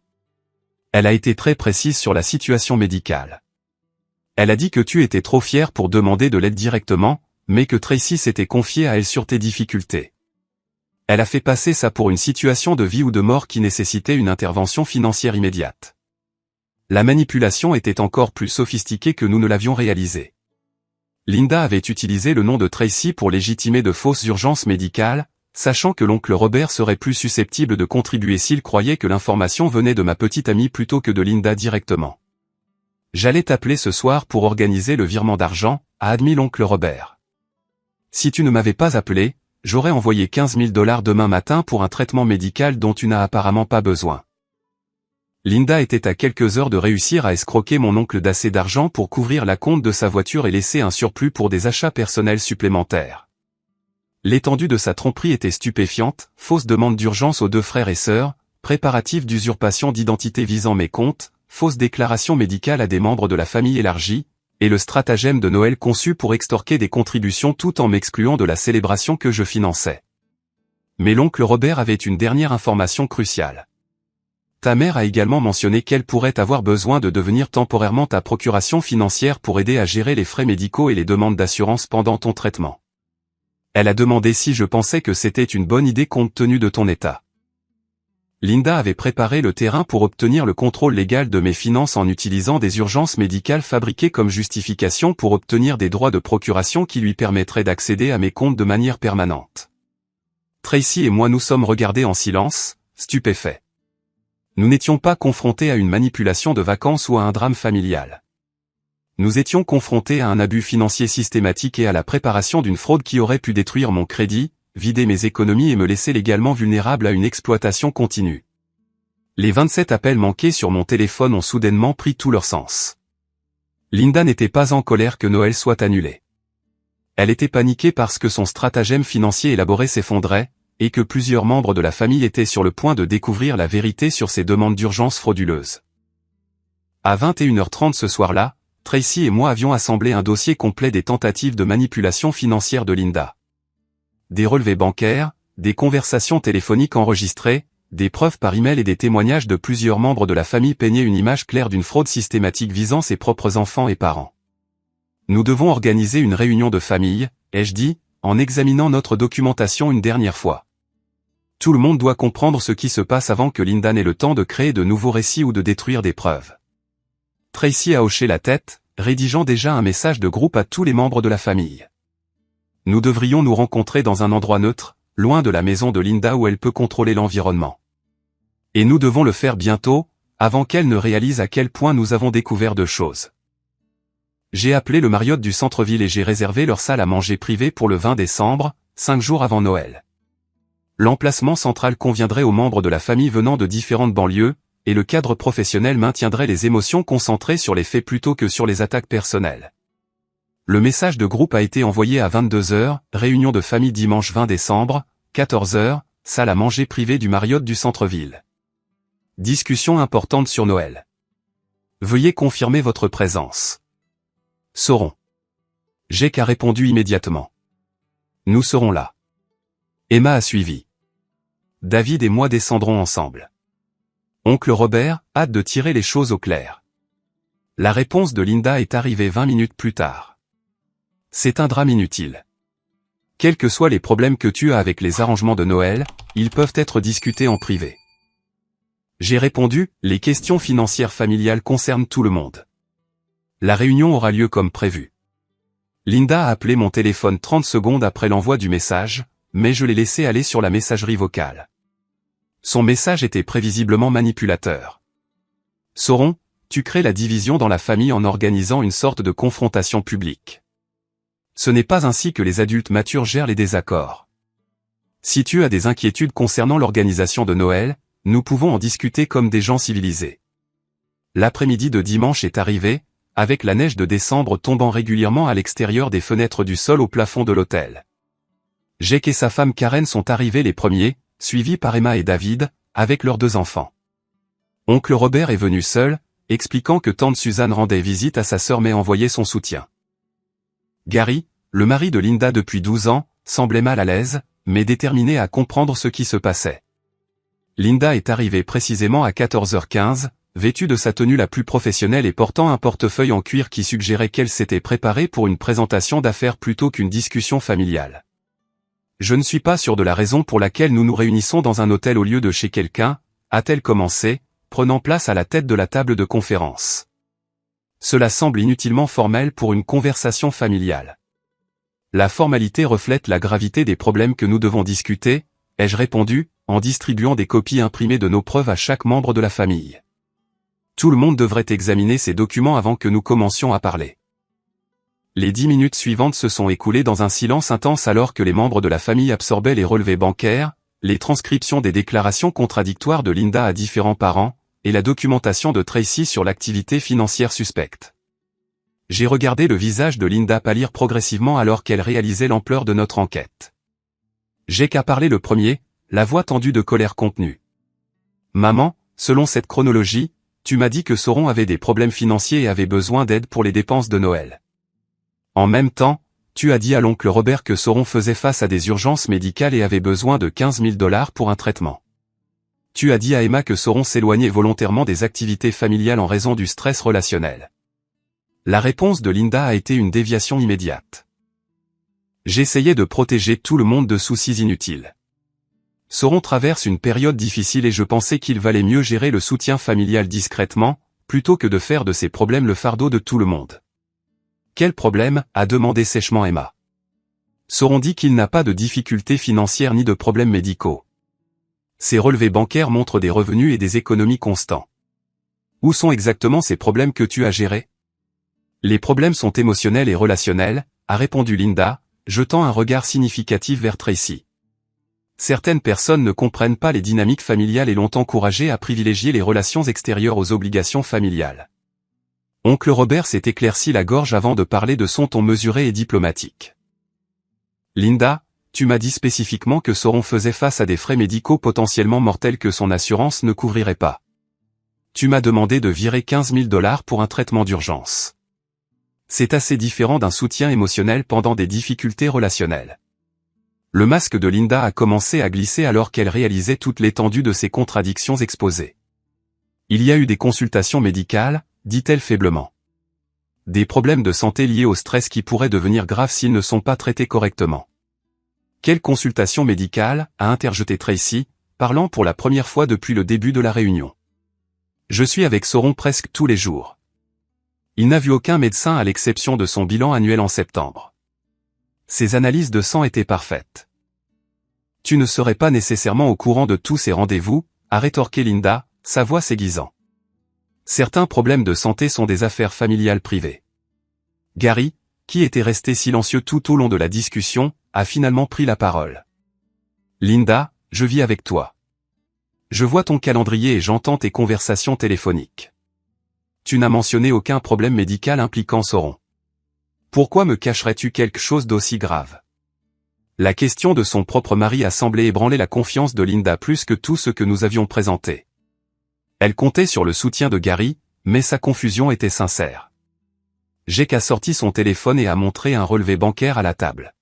Elle a été très précise sur la situation médicale. Elle a dit que tu étais trop fier pour demander de l'aide directement, mais que Tracy s'était confiée à elle sur tes difficultés. Elle a fait passer ça pour une situation de vie ou de mort qui nécessitait une intervention financière immédiate. La manipulation était encore plus sophistiquée que nous ne l'avions réalisé. Linda avait utilisé le nom de Tracy pour légitimer de fausses urgences médicales, sachant que l'oncle Robert serait plus susceptible de contribuer s'il croyait que l'information venait de ma petite amie plutôt que de Linda directement. J'allais t'appeler ce soir pour organiser le virement d'argent, a admis l'oncle Robert. Si tu ne m'avais pas appelé, j'aurais envoyé 15 000 $ demain matin pour un traitement médical dont tu n'as apparemment pas besoin. Linda était à quelques heures de réussir à escroquer mon oncle d'assez d'argent pour couvrir la compte de sa voiture et laisser un surplus pour des achats personnels supplémentaires. L'étendue de sa tromperie était stupéfiante, fausse demande d'urgence aux deux frères et sœurs, préparatifs d'usurpation d'identité visant mes comptes, fausse déclaration médicale à des membres de la famille élargie, et le stratagème de Noël conçu pour extorquer des contributions tout en m'excluant de la célébration que je finançais. Mais l'oncle Robert avait une dernière information cruciale. Ta mère a également mentionné qu'elle pourrait avoir besoin de devenir temporairement ta procuration financière pour aider à gérer les frais médicaux et les demandes d'assurance pendant ton traitement. Elle a demandé si je pensais que c'était une bonne idée compte tenu de ton état. Linda avait préparé le terrain pour obtenir le contrôle légal de mes finances en utilisant des urgences médicales fabriquées comme justification pour obtenir des droits de procuration qui lui permettraient d'accéder à mes comptes de manière permanente. Tracy et moi nous sommes regardés en silence, stupéfaits. Nous n'étions pas confrontés à une manipulation de vacances ou à un drame familial. Nous étions confrontés à un abus financier systématique et à la préparation d'une fraude qui aurait pu détruire mon crédit, vider mes économies et me laisser légalement vulnérable à une exploitation continue. Les 27 appels manqués sur mon téléphone ont soudainement pris tout leur sens. Linda n'était pas en colère que Noël soit annulé. Elle était paniquée parce que son stratagème financier élaboré s'effondrait, et que plusieurs membres de la famille étaient sur le point de découvrir la vérité sur ces demandes d'urgence frauduleuses. À 21h30 ce soir-là, Tracy et moi avions assemblé un dossier complet des tentatives de manipulation financière de Linda. Des relevés bancaires, des conversations téléphoniques enregistrées, des preuves par email et des témoignages de plusieurs membres de la famille peignaient une image claire d'une fraude systématique visant ses propres enfants et parents. Nous devons organiser une réunion de famille, ai-je dit, en examinant notre documentation une dernière fois. Tout le monde doit comprendre ce qui se passe avant que Linda n'ait le temps de créer de nouveaux récits ou de détruire des preuves. Tracy a hoché la tête, rédigeant déjà un message de groupe à tous les membres de la famille. Nous devrions nous rencontrer dans un endroit neutre, loin de la maison de Linda où elle peut contrôler l'environnement. Et nous devons le faire bientôt, avant qu'elle ne réalise à quel point nous avons découvert de choses. J'ai appelé le Marriott du centre-ville et j'ai réservé leur salle à manger privée pour le 20 décembre, 5 jours avant Noël. L'emplacement central conviendrait aux membres de la famille venant de différentes banlieues, et le cadre professionnel maintiendrait les émotions concentrées sur les faits plutôt que sur les attaques personnelles. Le message de groupe a été envoyé à 22h, réunion de famille dimanche 20 décembre, 14h, salle à manger privée du Marriott du centre-ville. Discussion importante sur Noël. Veuillez confirmer votre présence. Sauron. Jake a répondu immédiatement. Nous serons là. Emma a suivi. David et moi descendrons ensemble. Oncle Robert, hâte de tirer les choses au clair. La réponse de Linda est arrivée 20 minutes plus tard. C'est un drame inutile. Quels que soient les problèmes que tu as avec les arrangements de Noël, ils peuvent être discutés en privé. J'ai répondu, les questions financières familiales concernent tout le monde. La réunion aura lieu comme prévu. Linda a appelé mon téléphone 30 secondes après l'envoi du message, mais je l'ai laissé aller sur la messagerie vocale. Son message était prévisiblement manipulateur. Sauron, tu crées la division dans la famille en organisant une sorte de confrontation publique. Ce n'est pas ainsi que les adultes matures gèrent les désaccords. Si tu as des inquiétudes concernant l'organisation de Noël, nous pouvons en discuter comme des gens civilisés. L'après-midi de dimanche est arrivé, avec la neige de décembre tombant régulièrement à l'extérieur des fenêtres du sol au plafond de l'hôtel. Jake et sa femme Karen sont arrivés les premiers, suivis par Emma et David, avec leurs 2 enfants. Oncle Robert est venu seul, expliquant que tante Suzanne rendait visite à sa sœur mais envoyait son soutien. Gary, le mari de Linda depuis 12 ans, semblait mal à l'aise, mais déterminé à comprendre ce qui se passait. Linda est arrivée précisément à 14h15, vêtue de sa tenue la plus professionnelle et portant un portefeuille en cuir qui suggérait qu'elle s'était préparée pour une présentation d'affaires plutôt qu'une discussion familiale. Je ne suis pas sûr de la raison pour laquelle nous nous réunissons dans un hôtel au lieu de chez quelqu'un, a-t-elle commencé, prenant place à la tête de la table de conférence. Cela semble inutilement formel pour une conversation familiale. La formalité reflète la gravité des problèmes que nous devons discuter, ai-je répondu, en distribuant des copies imprimées de nos preuves à chaque membre de la famille. Tout le monde devrait examiner ces documents avant que nous commencions à parler. Les 10 minutes suivantes se sont écoulées dans un silence intense alors que les membres de la famille absorbaient les relevés bancaires, les transcriptions des déclarations contradictoires de Linda à différents parents, et la documentation de Tracy sur l'activité financière suspecte. J'ai regardé le visage de Linda pâlir progressivement alors qu'elle réalisait l'ampleur de notre enquête. Jake a parlé le premier, la voix tendue de colère contenue. « Maman, selon cette chronologie, tu m'as dit que Sauron avait des problèmes financiers et avait besoin d'aide pour les dépenses de Noël. En même temps, tu as dit à l'oncle Robert que Sauron faisait face à des urgences médicales et avait besoin de 15 000 $ pour un traitement. Tu as dit à Emma que Sauron s'éloignait volontairement des activités familiales en raison du stress relationnel. » La réponse de Linda a été une déviation immédiate. J'essayais de protéger tout le monde de soucis inutiles. Sauron traverse une période difficile et je pensais qu'il valait mieux gérer le soutien familial discrètement, plutôt que de faire de ses problèmes le fardeau de tout le monde. Quel problème, a demandé sèchement Emma. Sauron dit qu'il n'a pas de difficultés financières ni de problèmes médicaux. Ses relevés bancaires montrent des revenus et des économies constants. Où sont exactement ces problèmes que tu as gérés? Les problèmes sont émotionnels et relationnels, a répondu Linda, jetant un regard significatif vers Tracy. Certaines personnes ne comprennent pas les dynamiques familiales et l'ont encouragé à privilégier les relations extérieures aux obligations familiales. Oncle Robert s'est éclairci la gorge avant de parler de son ton mesuré et diplomatique. Linda, tu m'as dit spécifiquement que Sauron faisait face à des frais médicaux potentiellement mortels que son assurance ne couvrirait pas. Tu m'as demandé de virer 15 000 $ pour un traitement d'urgence. C'est assez différent d'un soutien émotionnel pendant des difficultés relationnelles. Le masque de Linda a commencé à glisser alors qu'elle réalisait toute l'étendue de ses contradictions exposées. Il y a eu des consultations médicales, dit-elle faiblement. Des problèmes de santé liés au stress qui pourraient devenir graves s'ils ne sont pas traités correctement. Quelle consultation médicale, a interjeté Tracy, parlant pour la première fois depuis le début de la réunion. Je suis avec Sauron presque tous les jours. Il n'a vu aucun médecin à l'exception de son bilan annuel en septembre. Ses analyses de sang étaient parfaites. Tu ne serais pas nécessairement au courant de tous ces rendez-vous, a rétorqué Linda, sa voix s'aiguisant. Certains problèmes de santé sont des affaires familiales privées. Gary, qui était resté silencieux tout au long de la discussion, a finalement pris la parole. Linda, je vis avec toi. Je vois ton calendrier et j'entends tes conversations téléphoniques. Tu n'as mentionné aucun problème médical impliquant Sauron. Pourquoi me cacherais-tu quelque chose d'aussi grave? La question de son propre mari a semblé ébranler la confiance de Linda plus que tout ce que nous avions présenté. Elle comptait sur le soutien de Gary, mais sa confusion était sincère. Jake a sorti son téléphone et a montré un relevé bancaire à la table.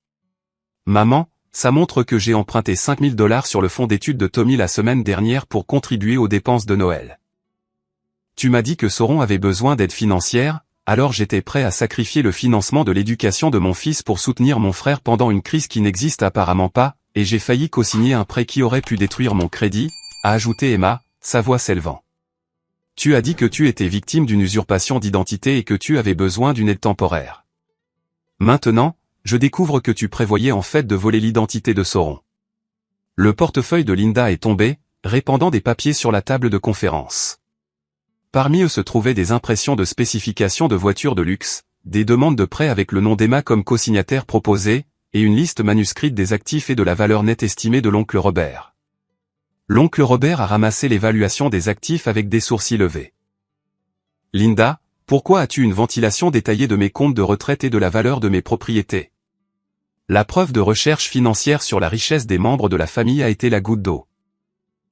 Maman, ça montre que j'ai emprunté 5 000 $ sur le fonds d'études de Tommy la semaine dernière pour contribuer aux dépenses de Noël. Tu m'as dit que Sauron avait besoin d'aide financière, alors j'étais prêt à sacrifier le financement de l'éducation de mon fils pour soutenir mon frère pendant une crise qui n'existe apparemment pas, et j'ai failli co-signer un prêt qui aurait pu détruire mon crédit, a ajouté Emma, sa voix s'élevant. Tu as dit que tu étais victime d'une usurpation d'identité et que tu avais besoin d'une aide temporaire. Maintenant, je découvre que tu prévoyais en fait de voler l'identité de Sauron. Le portefeuille de Linda est tombé, répandant des papiers sur la table de conférence. Parmi eux se trouvaient des impressions de spécifications de voitures de luxe, des demandes de prêt avec le nom d'Emma comme co-signataire proposé, et une liste manuscrite des actifs et de la valeur nette estimée de l'oncle Robert. L'oncle Robert a ramassé l'évaluation des actifs avec des sourcils levés. Linda, pourquoi as-tu une ventilation détaillée de mes comptes de retraite et de la valeur de mes propriétés? La preuve de recherche financière sur la richesse des membres de la famille a été la goutte d'eau.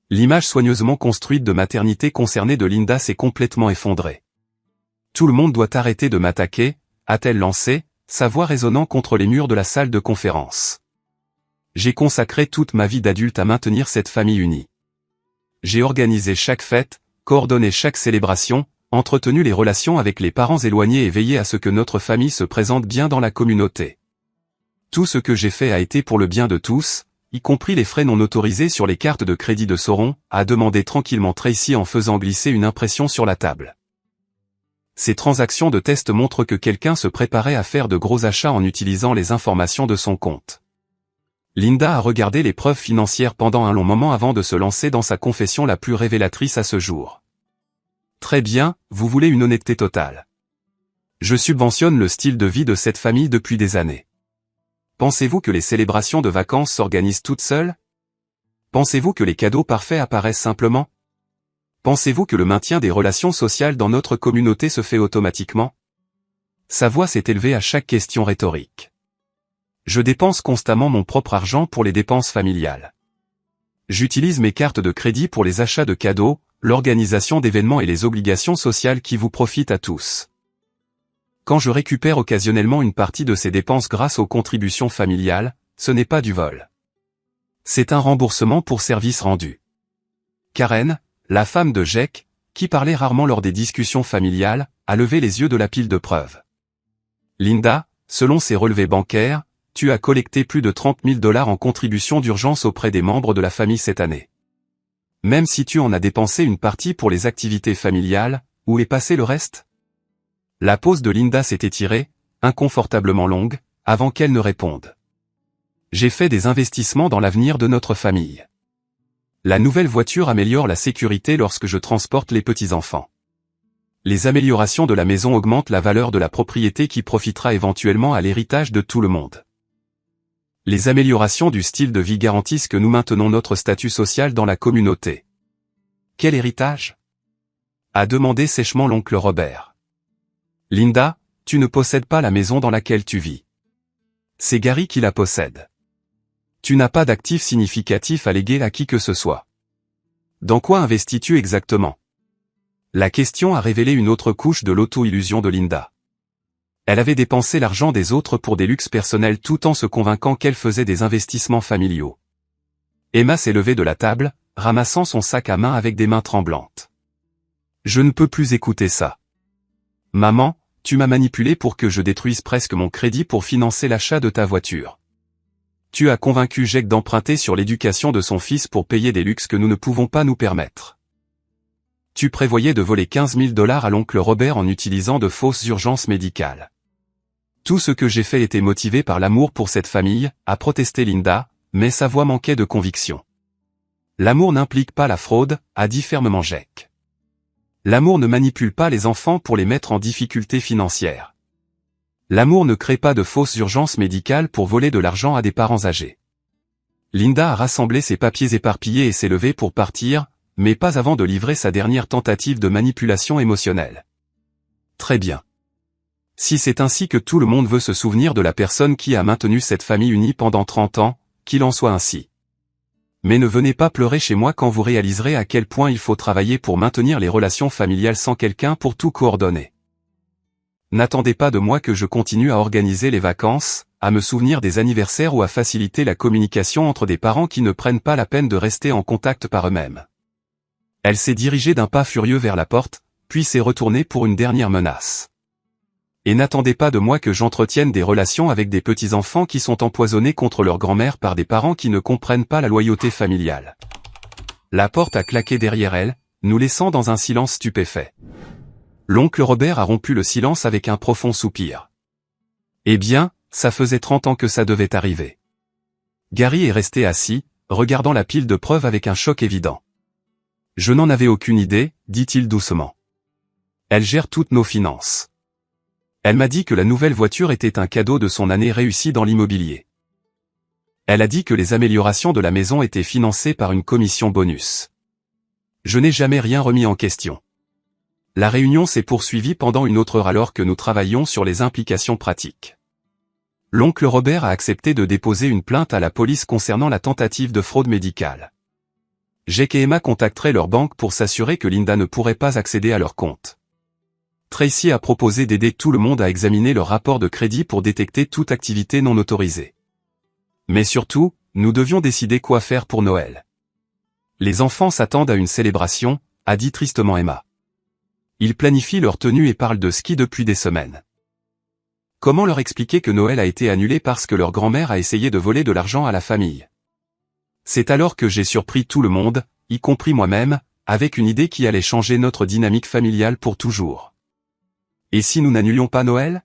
L'image soigneusement construite de maternité concernée de Linda s'est complètement effondrée. Tout le monde doit arrêter de m'attaquer, a-t-elle lancé, sa voix résonnant contre les murs de la salle de conférence. J'ai consacré toute ma vie d'adulte à maintenir cette famille unie. J'ai organisé chaque fête, coordonné chaque célébration, entretenu les relations avec les parents éloignés et veillé à ce que notre famille se présente bien dans la communauté. Tout ce que j'ai fait a été pour le bien de tous, y compris les frais non autorisés sur les cartes de crédit de Sauron, a demandé tranquillement Tracy en faisant glisser une impression sur la table. Ces transactions de test montrent que quelqu'un se préparait à faire de gros achats en utilisant les informations de son compte. Linda a regardé les preuves financières pendant un long moment avant de se lancer dans sa confession la plus révélatrice à ce jour. Très bien, vous voulez une honnêteté totale. Je subventionne le style de vie de cette famille depuis des années. Pensez-vous que les célébrations de vacances s'organisent toutes seules? Pensez-vous que les cadeaux parfaits apparaissent simplement? Pensez-vous que le maintien des relations sociales dans notre communauté se fait automatiquement? Sa voix s'est élevée à chaque question rhétorique. Je dépense constamment mon propre argent pour les dépenses familiales. J'utilise mes cartes de crédit pour les achats de cadeaux, l'organisation d'événements et les obligations sociales qui vous profitent à tous. Quand je récupère occasionnellement une partie de ces dépenses grâce aux contributions familiales, ce n'est pas du vol. C'est un remboursement pour services rendus. Karen, la femme de Jake, qui parlait rarement lors des discussions familiales, a levé les yeux de la pile de preuves. Linda, selon ses relevés bancaires, tu as collecté plus de 30 000 $ en contributions d'urgence auprès des membres de la famille cette année. Même si tu en as dépensé une partie pour les activités familiales, où est passé le reste? La pause de Linda s'est étirée, inconfortablement longue, avant qu'elle ne réponde. J'ai fait des investissements dans l'avenir de notre famille. La nouvelle voiture améliore la sécurité lorsque je transporte les petits-enfants. Les améliorations de la maison augmentent la valeur de la propriété qui profitera éventuellement à l'héritage de tout le monde. Les améliorations du style de vie garantissent que nous maintenons notre statut social dans la communauté. Quel héritage? A demandé sèchement l'oncle Robert. Linda, tu ne possèdes pas la maison dans laquelle tu vis. C'est Gary qui la possède. Tu n'as pas d'actifs significatifs à léguer à qui que ce soit. Dans quoi investis-tu exactement? La question a révélé une autre couche de l'auto-illusion de Linda. Elle avait dépensé l'argent des autres pour des luxes personnels tout en se convainquant qu'elle faisait des investissements familiaux. Emma s'est levée de la table, ramassant son sac à main avec des mains tremblantes. Je ne peux plus écouter ça. Maman, tu m'as manipulé pour que je détruise presque mon crédit pour financer l'achat de ta voiture. Tu as convaincu Jake d'emprunter sur l'éducation de son fils pour payer des luxes que nous ne pouvons pas nous permettre. Tu prévoyais de voler 15 000 $ à l'oncle Robert en utilisant de fausses urgences médicales. Tout ce que j'ai fait était motivé par l'amour pour cette famille, a protesté Linda, mais sa voix manquait de conviction. L'amour n'implique pas la fraude, a dit fermement Jake. L'amour ne manipule pas les enfants pour les mettre en difficulté financière. L'amour ne crée pas de fausses urgences médicales pour voler de l'argent à des parents âgés. Linda a rassemblé ses papiers éparpillés et s'est levée pour partir, mais pas avant de livrer sa dernière tentative de manipulation émotionnelle. Très bien. Si c'est ainsi que tout le monde veut se souvenir de la personne qui a maintenu cette famille unie pendant 30 ans, qu'il en soit ainsi. Mais ne venez pas pleurer chez moi quand vous réaliserez à quel point il faut travailler pour maintenir les relations familiales sans quelqu'un pour tout coordonner. N'attendez pas de moi que je continue à organiser les vacances, à me souvenir des anniversaires ou à faciliter la communication entre des parents qui ne prennent pas la peine de rester en contact par eux-mêmes. Elle s'est dirigée d'un pas furieux vers la porte, puis s'est retourné pour une dernière menace. Et n'attendez pas de moi que j'entretienne des relations avec des petits-enfants qui sont empoisonnés contre leur grand-mère par des parents qui ne comprennent pas la loyauté familiale. La porte a claqué derrière elle, nous laissant dans un silence stupéfait. L'oncle Robert a rompu le silence avec un profond soupir. Eh bien, ça faisait 30 ans que ça devait arriver. Gary est resté assis, regardant la pile de preuves avec un choc évident. Je n'en avais aucune idée, dit-il doucement. Elle gère toutes nos finances. Elle m'a dit que la nouvelle voiture était un cadeau de son année réussie dans l'immobilier. Elle a dit que les améliorations de la maison étaient financées par une commission bonus. Je n'ai jamais rien remis en question. La réunion s'est poursuivie pendant une autre heure alors que nous travaillions sur les implications pratiques. L'oncle Robert a accepté de déposer une plainte à la police concernant la tentative de fraude médicale. Jake et Emma contacteraient leur banque pour s'assurer que Linda ne pourrait pas accéder à leur compte. Tracy a proposé d'aider tout le monde à examiner leur rapport de crédit pour détecter toute activité non autorisée. Mais surtout, nous devions décider quoi faire pour Noël. Les enfants s'attendent à une célébration, a dit tristement Emma. Ils planifient leur tenue et parlent de ski depuis des semaines. Comment leur expliquer que Noël a été annulé parce que leur grand-mère a essayé de voler de l'argent à la famille? C'est alors que j'ai surpris tout le monde, y compris moi-même, avec une idée qui allait changer notre dynamique familiale pour toujours. Et si nous n'annulions pas Noël?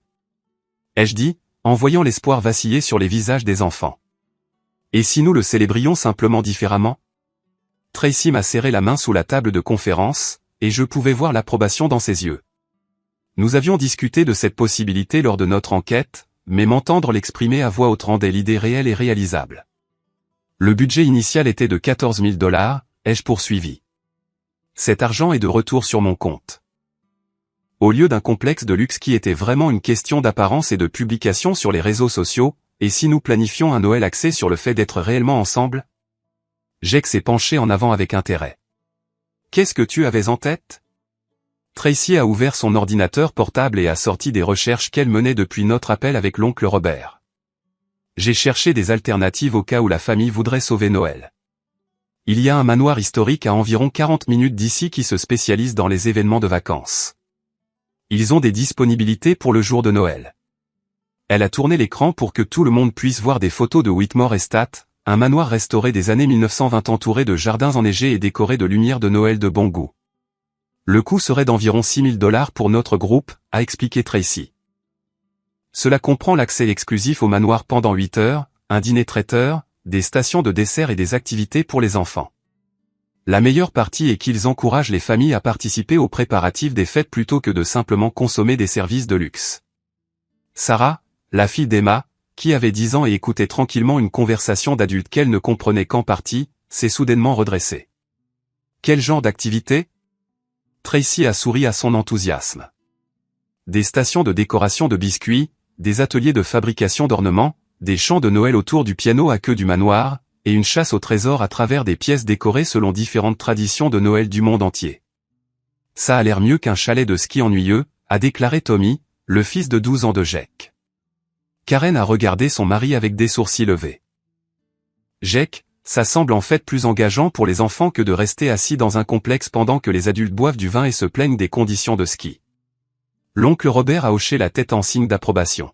Ai-je dit, en voyant l'espoir vaciller sur les visages des enfants. Et si nous le célébrions simplement différemment? Tracy m'a serré la main sous la table de conférence, et je pouvais voir l'approbation dans ses yeux. Nous avions discuté de cette possibilité lors de notre enquête, mais m'entendre l'exprimer à voix haute rendait l'idée réelle et réalisable. Le budget initial était de 14 000 $, ai-je poursuivi. Cet argent est de retour sur mon compte. Au lieu d'un complexe de luxe qui était vraiment une question d'apparence et de publication sur les réseaux sociaux, et si nous planifions un Noël axé sur le fait d'être réellement ensemble? Jake s'est penché en avant avec intérêt. Qu'est-ce que tu avais en tête? Tracy a ouvert son ordinateur portable et a sorti des recherches qu'elle menait depuis notre appel avec l'oncle Robert. J'ai cherché des alternatives au cas où la famille voudrait sauver Noël. Il y a un manoir historique à environ 40 minutes d'ici qui se spécialise dans les événements de vacances. Ils ont des disponibilités pour le jour de Noël. Elle a tourné l'écran pour que tout le monde puisse voir des photos de Whitmore Estate, un manoir restauré des années 1920 entouré de jardins enneigés et décoré de lumières de Noël de bon goût. Le coût serait d'environ 6 000 $ pour notre groupe, a expliqué Tracy. Cela comprend l'accès exclusif au manoir pendant 8 heures, un dîner traiteur, des stations de dessert et des activités pour les enfants. La meilleure partie est qu'ils encouragent les familles à participer aux préparatifs des fêtes plutôt que de simplement consommer des services de luxe. Sarah, la fille d'Emma, qui avait 10 ans et écoutait tranquillement une conversation d'adulte qu'elle ne comprenait qu'en partie, s'est soudainement redressée. Quel genre d'activité? Tracy a souri à son enthousiasme. Des stations de décoration de biscuits, des ateliers de fabrication d'ornements, des chants de Noël autour du piano à queue du manoir, et une chasse au trésor à travers des pièces décorées selon différentes traditions de Noël du monde entier. Ça a l'air mieux qu'un chalet de ski ennuyeux, a déclaré Tommy, le fils de 12 ans de Jake. Karen a regardé son mari avec des sourcils levés. Jake, ça semble en fait plus engageant pour les enfants que de rester assis dans un complexe pendant que les adultes boivent du vin et se plaignent des conditions de ski. L'oncle Robert a hoché la tête en signe d'approbation.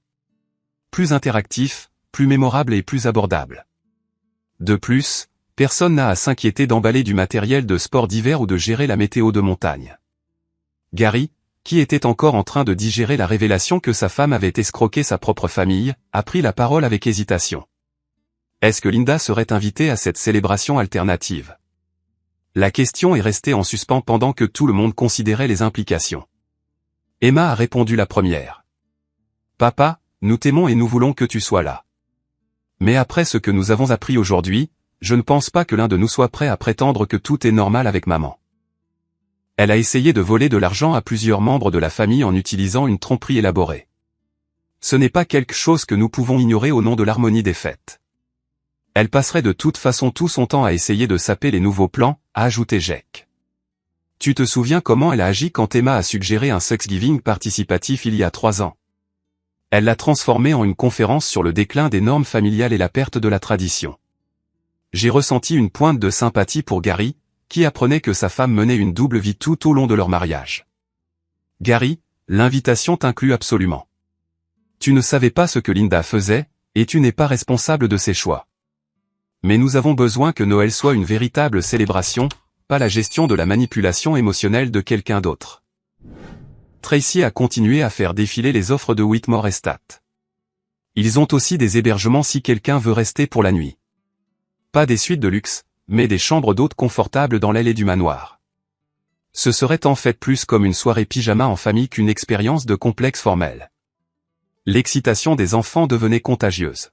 Plus interactif, plus mémorable et plus abordable. De plus, personne n'a à s'inquiéter d'emballer du matériel de sport d'hiver ou de gérer la météo de montagne. Gary, qui était encore en train de digérer la révélation que sa femme avait escroqué sa propre famille, a pris la parole avec hésitation. Est-ce que Linda serait invitée à cette célébration alternative? La question est restée en suspens pendant que tout le monde considérait les implications. Emma a répondu la première. Papa, nous t'aimons et nous voulons que tu sois là. Mais après ce que nous avons appris aujourd'hui, je ne pense pas que l'un de nous soit prêt à prétendre que tout est normal avec maman. Elle a essayé de voler de l'argent à plusieurs membres de la famille en utilisant une tromperie élaborée. Ce n'est pas quelque chose que nous pouvons ignorer au nom de l'harmonie des fêtes. Elle passerait de toute façon tout son temps à essayer de saper les nouveaux plans, a ajouté Jake. Tu te souviens comment elle a agi quand Emma a suggéré un Thanksgiving participatif il y a 3 ans? Elle l'a transformé en une conférence sur le déclin des normes familiales et la perte de la tradition. J'ai ressenti une pointe de sympathie pour Gary, qui apprenait que sa femme menait une double vie tout au long de leur mariage. Gary, l'invitation t'inclut absolument. Tu ne savais pas ce que Linda faisait, et tu n'es pas responsable de ses choix. Mais nous avons besoin que Noël soit une véritable célébration, pas la gestion de la manipulation émotionnelle de quelqu'un d'autre. Tracy a continué à faire défiler les offres de Whitmore Estate. Ils ont aussi des hébergements si quelqu'un veut rester pour la nuit. Pas des suites de luxe, mais des chambres d'hôtes confortables dans l'allée du manoir. Ce serait en fait plus comme une soirée pyjama en famille qu'une expérience de complexe formel. L'excitation des enfants devenait contagieuse.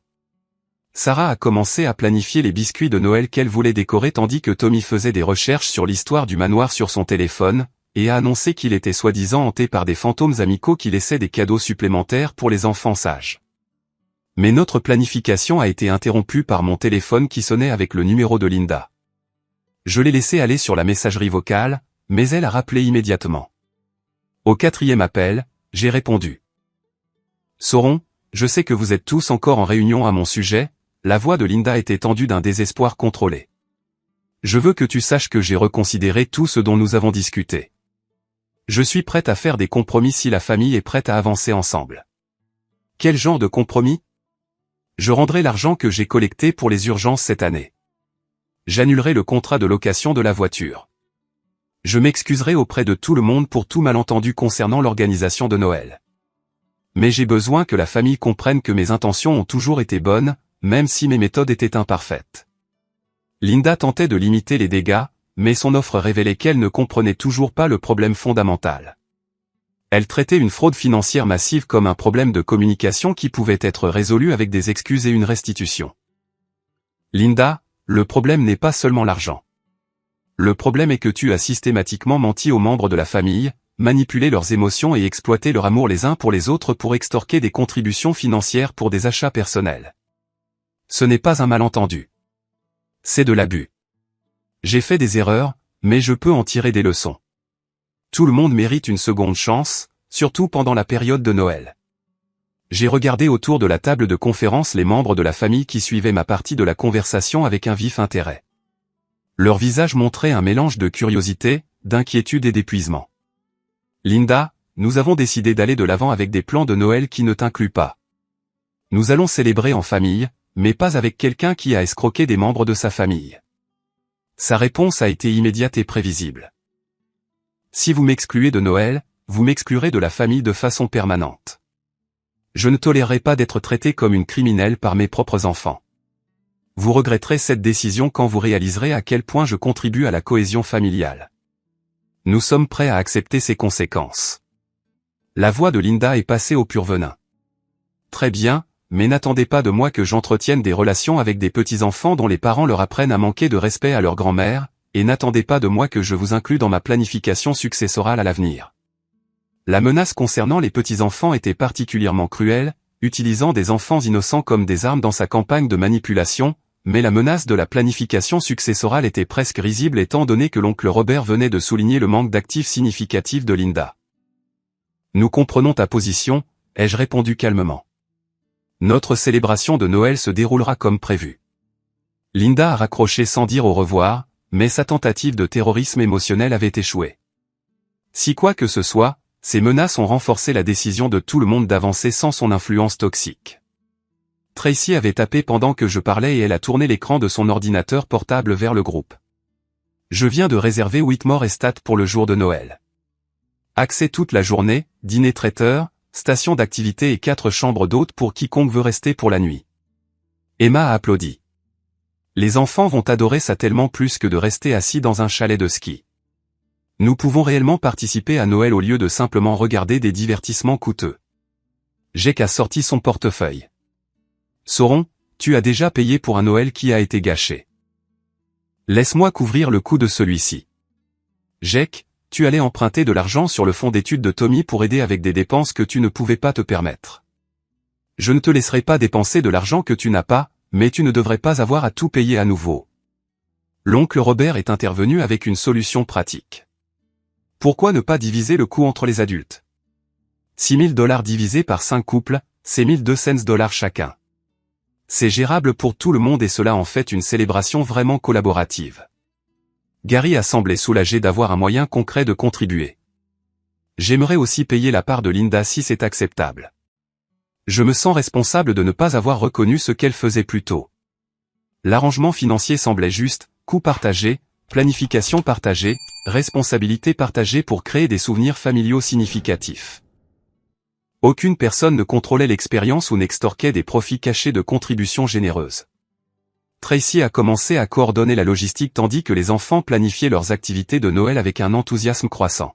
Sarah a commencé à planifier les biscuits de Noël qu'elle voulait décorer tandis que Tommy faisait des recherches sur l'histoire du manoir sur son téléphone, et a annoncé qu'il était soi-disant hanté par des fantômes amicaux qui laissaient des cadeaux supplémentaires pour les enfants sages. Mais notre planification a été interrompue par mon téléphone qui sonnait avec le numéro de Linda. Je l'ai laissé aller sur la messagerie vocale, mais elle a rappelé immédiatement. Au 4e appel, j'ai répondu. Sauron, je sais que vous êtes tous encore en réunion à mon sujet, la voix de Linda était tendue d'un désespoir contrôlé. Je veux que tu saches que j'ai reconsidéré tout ce dont nous avons discuté. Je suis prête à faire des compromis si la famille est prête à avancer ensemble. Quel genre de compromis? Je rendrai l'argent que j'ai collecté pour les urgences cette année. J'annulerai le contrat de location de la voiture. Je m'excuserai auprès de tout le monde pour tout malentendu concernant l'organisation de Noël. Mais j'ai besoin que la famille comprenne que mes intentions ont toujours été bonnes, même si mes méthodes étaient imparfaites. Linda tentait de limiter les dégâts, mais son offre révélait qu'elle ne comprenait toujours pas le problème fondamental. Elle traitait une fraude financière massive comme un problème de communication qui pouvait être résolu avec des excuses et une restitution. Linda, le problème n'est pas seulement l'argent. Le problème est que tu as systématiquement menti aux membres de la famille, manipulé leurs émotions et exploité leur amour les uns pour les autres pour extorquer des contributions financières pour des achats personnels. Ce n'est pas un malentendu. C'est de l'abus. J'ai fait des erreurs, mais je peux en tirer des leçons. Tout le monde mérite une seconde chance, surtout pendant la période de Noël. J'ai regardé autour de la table de conférence les membres de la famille qui suivaient ma partie de la conversation avec un vif intérêt. Leur visage montrait un mélange de curiosité, d'inquiétude et d'épuisement. Linda, nous avons décidé d'aller de l'avant avec des plans de Noël qui ne t'incluent pas. Nous allons célébrer en famille, mais pas avec quelqu'un qui a escroqué des membres de sa famille. Sa réponse a été immédiate et prévisible. Si vous m'excluez de Noël, vous m'exclurez de la famille de façon permanente. Je ne tolérerai pas d'être traité comme une criminelle par mes propres enfants. Vous regretterez cette décision quand vous réaliserez à quel point je contribue à la cohésion familiale. Nous sommes prêts à accepter ces conséquences. La voix de Linda est passée au pur venin. Très bien, mais n'attendez pas de moi que j'entretienne des relations avec des petits-enfants dont les parents leur apprennent à manquer de respect à leur grand-mère, et n'attendez pas de moi que je vous inclue dans ma planification successorale à l'avenir. La menace concernant les petits-enfants était particulièrement cruelle, utilisant des enfants innocents comme des armes dans sa campagne de manipulation, mais la menace de la planification successorale était presque risible étant donné que l'oncle Robert venait de souligner le manque d'actifs significatif de Linda. Nous comprenons ta position, ai-je répondu calmement. Notre célébration de Noël se déroulera comme prévu. Linda a raccroché sans dire au revoir, mais sa tentative de terrorisme émotionnel avait échoué. Si quoi que ce soit, ces menaces ont renforcé la décision de tout le monde d'avancer sans son influence toxique. Tracy avait tapé pendant que je parlais et elle a tourné l'écran de son ordinateur portable vers le groupe. Je viens de réserver Whitmore Estate pour le jour de Noël. Accès toute la journée, dîner traiteur, station d'activité et 4 chambres d'hôtes pour quiconque veut rester pour la nuit. Emma a applaudi. Les enfants vont adorer ça tellement plus que de rester assis dans un chalet de ski. Nous pouvons réellement participer à Noël au lieu de simplement regarder des divertissements coûteux. Jake a sorti son portefeuille. Sauron, tu as déjà payé pour un Noël qui a été gâché. Laisse-moi couvrir le coût de celui-ci. Jake, tu allais emprunter de l'argent sur le fonds d'études de Tommy pour aider avec des dépenses que tu ne pouvais pas te permettre. Je ne te laisserai pas dépenser de l'argent que tu n'as pas, mais tu ne devrais pas avoir à tout payer à nouveau. L'oncle Robert est intervenu avec une solution pratique. Pourquoi ne pas diviser le coût entre les adultes? $6 000 divisé par 5 couples, c'est $1,200 chacun. C'est gérable pour tout le monde et cela en fait une célébration vraiment collaborative. Gary a semblé soulagé d'avoir un moyen concret de contribuer. J'aimerais aussi payer la part de Linda si c'est acceptable. Je me sens responsable de ne pas avoir reconnu ce qu'elle faisait plus tôt. L'arrangement financier semblait juste, coûts partagés, planification partagée, responsabilité partagée pour créer des souvenirs familiaux significatifs. Aucune personne ne contrôlait l'expérience ou n'extorquait des profits cachés de contributions généreuses. Tracy a commencé à coordonner la logistique tandis que les enfants planifiaient leurs activités de Noël avec un enthousiasme croissant.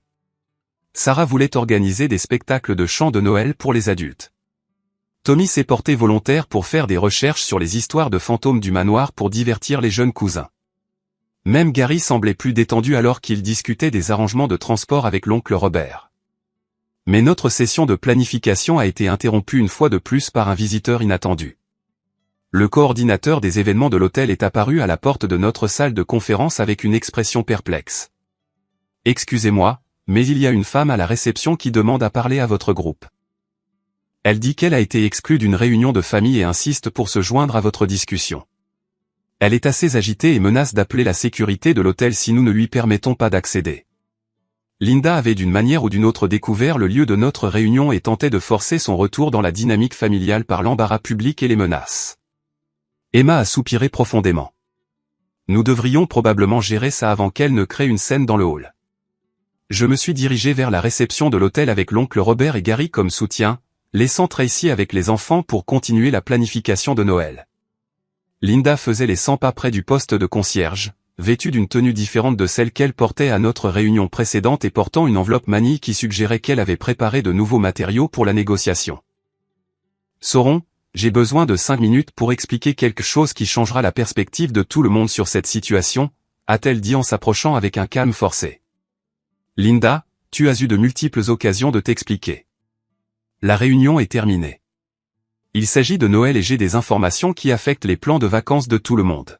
Sarah voulait organiser des spectacles de chants de Noël pour les adultes. Tommy s'est porté volontaire pour faire des recherches sur les histoires de fantômes du manoir pour divertir les jeunes cousins. Même Gary semblait plus détendu alors qu'il discutait des arrangements de transport avec l'oncle Robert. Mais notre session de planification a été interrompue une fois de plus par un visiteur inattendu. Le coordinateur des événements de l'hôtel est apparu à la porte de notre salle de conférence avec une expression perplexe. « Excusez-moi, mais il y a une femme à la réception qui demande à parler à votre groupe. Elle dit qu'elle a été exclue d'une réunion de famille et insiste pour se joindre à votre discussion. Elle est assez agitée et menace d'appeler la sécurité de l'hôtel si nous ne lui permettons pas d'accéder. » Linda avait d'une manière ou d'une autre découvert le lieu de notre réunion et tentait de forcer son retour dans la dynamique familiale par l'embarras public et les menaces. Emma a soupiré profondément. Nous devrions probablement gérer ça avant qu'elle ne crée une scène dans le hall. Je me suis dirigé vers la réception de l'hôtel avec l'oncle Robert et Gary comme soutien, laissant Tracy avec les enfants pour continuer la planification de Noël. Linda faisait les 100 pas près du poste de concierge, vêtue d'une tenue différente de celle qu'elle portait à notre réunion précédente et portant une enveloppe manille qui suggérait qu'elle avait préparé de nouveaux matériaux pour la négociation. Sauron, j'ai besoin de 5 minutes pour expliquer quelque chose qui changera la perspective de tout le monde sur cette situation, a-t-elle dit en s'approchant avec un calme forcé. Linda, tu as eu de multiples occasions de t'expliquer. La réunion est terminée. Il s'agit de Noël et j'ai des informations qui affectent les plans de vacances de tout le monde.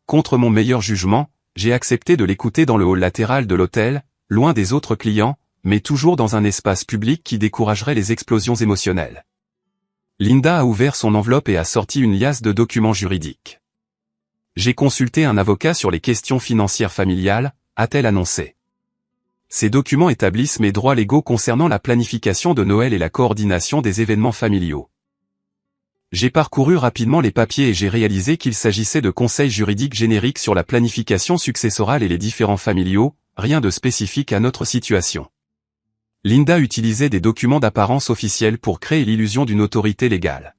Contre mon meilleur jugement, j'ai accepté de l'écouter dans le hall latéral de l'hôtel, loin des autres clients, mais toujours dans un espace public qui découragerait les explosions émotionnelles. Linda a ouvert son enveloppe et a sorti une liasse de documents juridiques. J'ai consulté un avocat sur les questions financières familiales, a-t-elle annoncé. Ces documents établissent mes droits légaux concernant la planification de Noël et la coordination des événements familiaux. J'ai parcouru rapidement les papiers et j'ai réalisé qu'il s'agissait de conseils juridiques génériques sur la planification successorale et les différends familiaux, rien de spécifique à notre situation. Linda utilisait des documents d'apparence officielle pour créer l'illusion d'une autorité légale.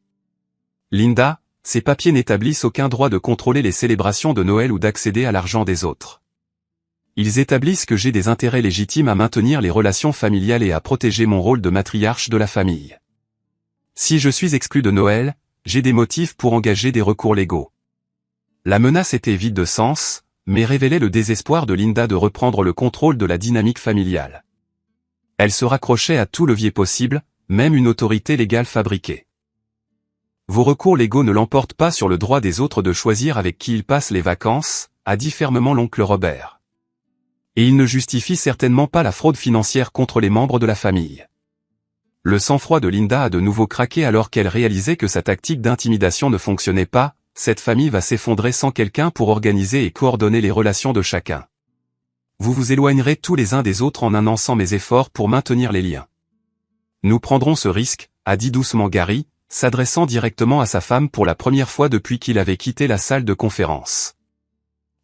Linda, ces papiers n'établissent aucun droit de contrôler les célébrations de Noël ou d'accéder à l'argent des autres. Ils établissent que j'ai des intérêts légitimes à maintenir les relations familiales et à protéger mon rôle de matriarche de la famille. Si je suis exclu de Noël, j'ai des motifs pour engager des recours légaux. La menace était vide de sens, mais révélait le désespoir de Linda de reprendre le contrôle de la dynamique familiale. Elle se raccrochait à tout levier possible, même une autorité légale fabriquée. Vos recours légaux ne l'emportent pas sur le droit des autres de choisir avec qui ils passent les vacances, a dit fermement l'oncle Robert. Et il ne justifie certainement pas la fraude financière contre les membres de la famille. Le sang-froid de Linda a de nouveau craqué alors qu'elle réalisait que sa tactique d'intimidation ne fonctionnait pas, cette famille va s'effondrer sans quelqu'un pour organiser et coordonner les relations de chacun. Vous vous éloignerez tous les uns des autres en un an sans mes efforts pour maintenir les liens. Nous prendrons ce risque, a dit doucement Gary, s'adressant directement à sa femme pour la première fois depuis qu'il avait quitté la salle de conférence.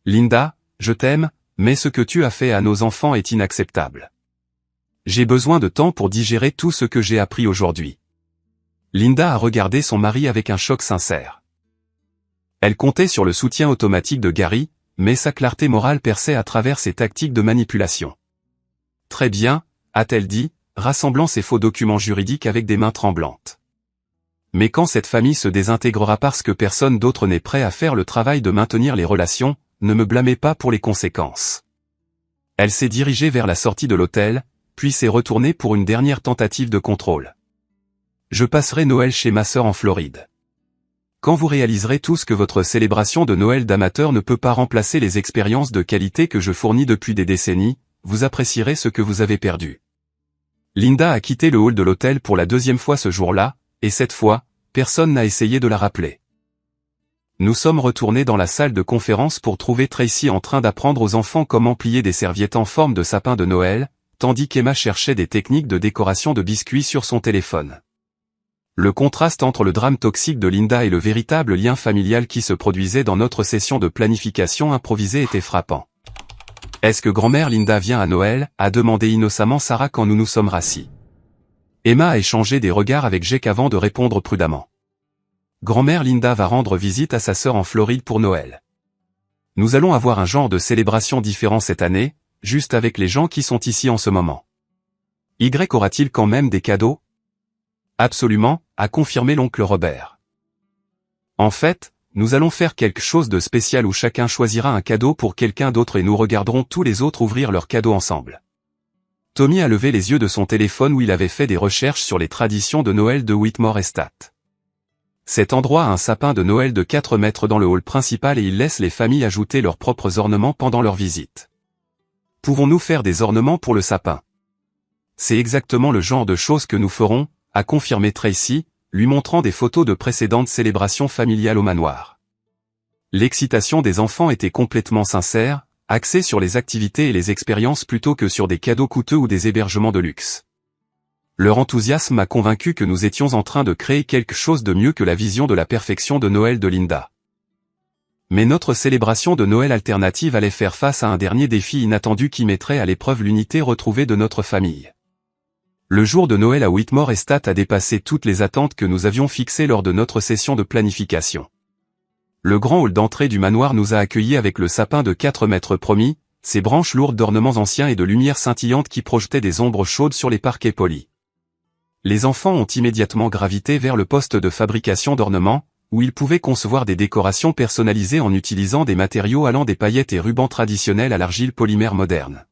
Linda, je t'aime, mais ce que tu as fait à nos enfants est inacceptable. J'ai besoin de temps pour digérer tout ce que j'ai appris aujourd'hui. Linda a regardé son mari avec un choc sincère. Elle comptait sur le soutien automatique de Gary, mais sa clarté morale perçait à travers ses tactiques de manipulation. Très bien, a-t-elle dit, rassemblant ses faux documents juridiques avec des mains tremblantes. Mais quand cette famille se désintégrera parce que personne d'autre n'est prêt à faire le travail de maintenir les relations, ne me blâmez pas pour les conséquences. Elle s'est dirigée vers la sortie de l'hôtel, puis s'est retournée pour une dernière tentative de contrôle. Je passerai Noël chez ma sœur en Floride. Quand vous réaliserez tous que votre célébration de Noël d'amateur ne peut pas remplacer les expériences de qualité que je fournis depuis des décennies, vous apprécierez ce que vous avez perdu. Linda a quitté le hall de l'hôtel pour la deuxième fois ce jour-là, et cette fois, personne n'a essayé de la rappeler. Nous sommes retournés dans la salle de conférence pour trouver Tracy en train d'apprendre aux enfants comment plier des serviettes en forme de sapin de Noël, tandis qu'Emma cherchait des techniques de décoration de biscuits sur son téléphone. Le contraste entre le drame toxique de Linda et le véritable lien familial qui se produisait dans notre session de planification improvisée était frappant. « Est-ce que grand-mère Linda vient à Noël ?» a demandé innocemment Sarah quand nous nous sommes rassis. Emma a échangé des regards avec Jake avant de répondre prudemment. Grand-mère Linda va rendre visite à sa sœur en Floride pour Noël. Nous allons avoir un genre de célébration différent cette année, juste avec les gens qui sont ici en ce moment. Y aura-t-il quand même des cadeaux? Absolument, a confirmé l'oncle Robert. En fait, nous allons faire quelque chose de spécial où chacun choisira un cadeau pour quelqu'un d'autre et nous regarderons tous les autres ouvrir leurs cadeaux ensemble. Tommy a levé les yeux de son téléphone où il avait fait des recherches sur les traditions de Noël de Whitmore Estate. Cet endroit a un sapin de Noël de 4 mètres dans le hall principal et il laisse les familles ajouter leurs propres ornements pendant leur visite. Pouvons-nous faire des ornements pour le sapin? C'est exactement le genre de choses que nous ferons, a confirmé Tracy, lui montrant des photos de précédentes célébrations familiales au manoir. L'excitation des enfants était complètement sincère, axée sur les activités et les expériences plutôt que sur des cadeaux coûteux ou des hébergements de luxe. Leur enthousiasme m'a convaincu que nous étions en train de créer quelque chose de mieux que la vision de la perfection de Noël de Linda. Mais notre célébration de Noël alternative allait faire face à un dernier défi inattendu qui mettrait à l'épreuve l'unité retrouvée de notre famille. Le jour de Noël à Whitmore Estate a dépassé toutes les attentes que nous avions fixées lors de notre session de planification. Le grand hall d'entrée du manoir nous a accueillis avec le sapin de 4 mètres promis, ses branches lourdes d'ornements anciens et de lumières scintillantes qui projetaient des ombres chaudes sur les parquets polis. Les enfants ont immédiatement gravité vers le poste de fabrication d'ornements, où ils pouvaient concevoir des décorations personnalisées en utilisant des matériaux allant des paillettes et rubans traditionnels à l'argile polymère moderne.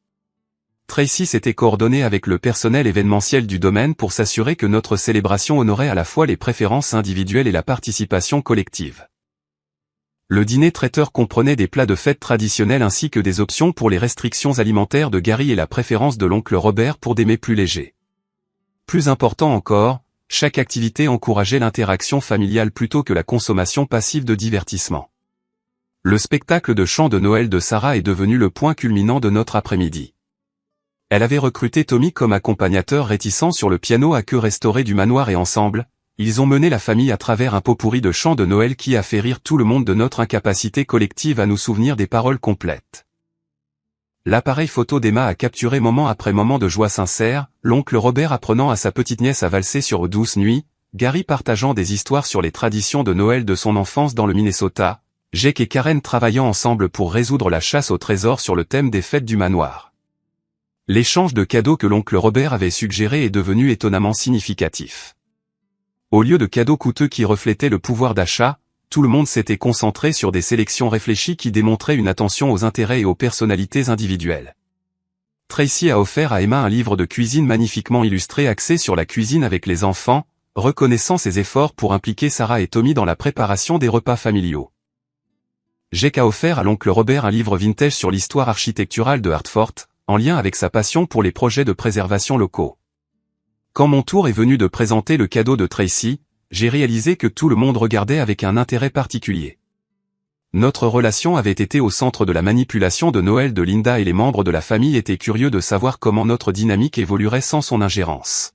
Tracy s'était coordonné avec le personnel événementiel du domaine pour s'assurer que notre célébration honorait à la fois les préférences individuelles et la participation collective. Le dîner traiteur comprenait des plats de fête traditionnels ainsi que des options pour les restrictions alimentaires de Gary et la préférence de l'oncle Robert pour des mets plus légers. Plus important encore, chaque activité encourageait l'interaction familiale plutôt que la consommation passive de divertissement. Le spectacle de chant de Noël de Sarah est devenu le point culminant de notre après-midi. Elle avait recruté Tommy comme accompagnateur réticent sur le piano à queue restaurée du manoir et ensemble, ils ont mené la famille à travers un pot-pourri de chants de Noël qui a fait rire tout le monde de notre incapacité collective à nous souvenir des paroles complètes. L'appareil photo d'Emma a capturé moment après moment de joie sincère, l'oncle Robert apprenant à sa petite nièce à valser sur Aux douces nuits, Gary partageant des histoires sur les traditions de Noël de son enfance dans le Minnesota, Jake et Karen travaillant ensemble pour résoudre la chasse au trésor sur le thème des fêtes du manoir. L'échange de cadeaux que l'oncle Robert avait suggéré est devenu étonnamment significatif. Au lieu de cadeaux coûteux qui reflétaient le pouvoir d'achat, tout le monde s'était concentré sur des sélections réfléchies qui démontraient une attention aux intérêts et aux personnalités individuelles. Tracy a offert à Emma un livre de cuisine magnifiquement illustré axé sur la cuisine avec les enfants, reconnaissant ses efforts pour impliquer Sarah et Tommy dans la préparation des repas familiaux. Jake a offert à l'oncle Robert un livre vintage sur l'histoire architecturale de Hartford, en lien avec sa passion pour les projets de préservation locaux. Quand mon tour est venu de présenter le cadeau de Tracy, j'ai réalisé que tout le monde regardait avec un intérêt particulier. Notre relation avait été au centre de la manipulation de Noël de Linda et les membres de la famille étaient curieux de savoir comment notre dynamique évoluerait sans son ingérence.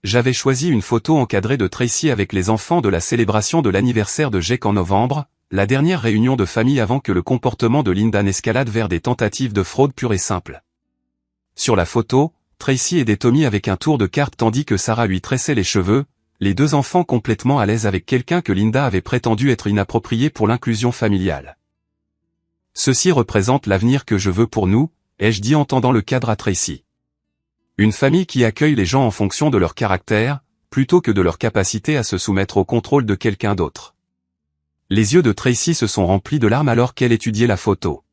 J'avais choisi une photo encadrée de Tracy avec les enfants de la célébration de l'anniversaire de Jake en novembre, la dernière réunion de famille avant que le comportement de Linda n'escalade vers des tentatives de fraude pure et simple. Sur la photo, Tracy aidait Tommy avec un tour de cartes tandis que Sarah lui tressait les cheveux, les deux enfants complètement à l'aise avec quelqu'un que Linda avait prétendu être inapproprié pour l'inclusion familiale. Ceci représente l'avenir que je veux pour nous, ai-je dit en tendant le cadre à Tracy. Une famille qui accueille les gens en fonction de leur caractère, plutôt que de leur capacité à se soumettre au contrôle de quelqu'un d'autre. Les yeux de Tracy se sont remplis de larmes alors qu'elle étudiait la photo.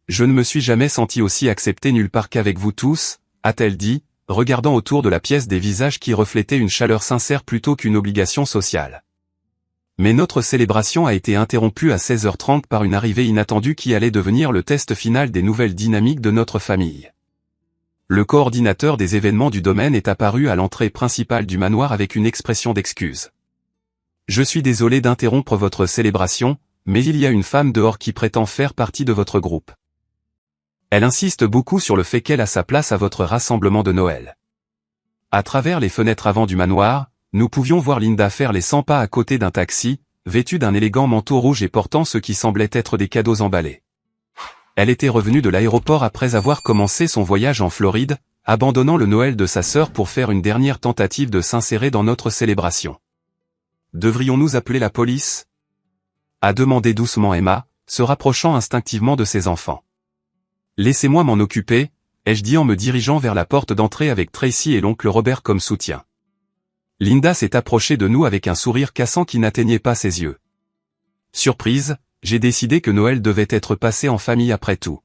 Je ne me suis jamais senti aussi accepté nulle part qu'avec vous tous, a-t-elle dit, regardant autour de la pièce des visages qui reflétaient une chaleur sincère plutôt qu'une obligation sociale. Mais notre célébration a été interrompue à 16h30 par une arrivée inattendue qui allait devenir le test final des nouvelles dynamiques de notre famille. Le coordinateur des événements du domaine est apparu à l'entrée principale du manoir avec une expression d'excuse. « Je suis désolé d'interrompre votre célébration, mais il y a une femme dehors qui prétend faire partie de votre groupe. » Elle insiste beaucoup sur le fait qu'elle a sa place à votre rassemblement de Noël. À travers les fenêtres avant du manoir, nous pouvions voir Linda faire les 100 pas à côté d'un taxi, vêtue d'un élégant manteau rouge et portant ce qui semblait être des cadeaux emballés. Elle était revenue de l'aéroport après avoir commencé son voyage en Floride, abandonnant le Noël de sa sœur pour faire une dernière tentative de s'insérer dans notre célébration. Devrions-nous appeler la police ? A demandé doucement Emma, se rapprochant instinctivement de ses enfants. Laissez-moi m'en occuper, ai-je dit en me dirigeant vers la porte d'entrée avec Tracy et l'oncle Robert comme soutien. Linda s'est approchée de nous avec un sourire cassant qui n'atteignait pas ses yeux. Surprise, j'ai décidé que Noël devait être passé en famille après tout.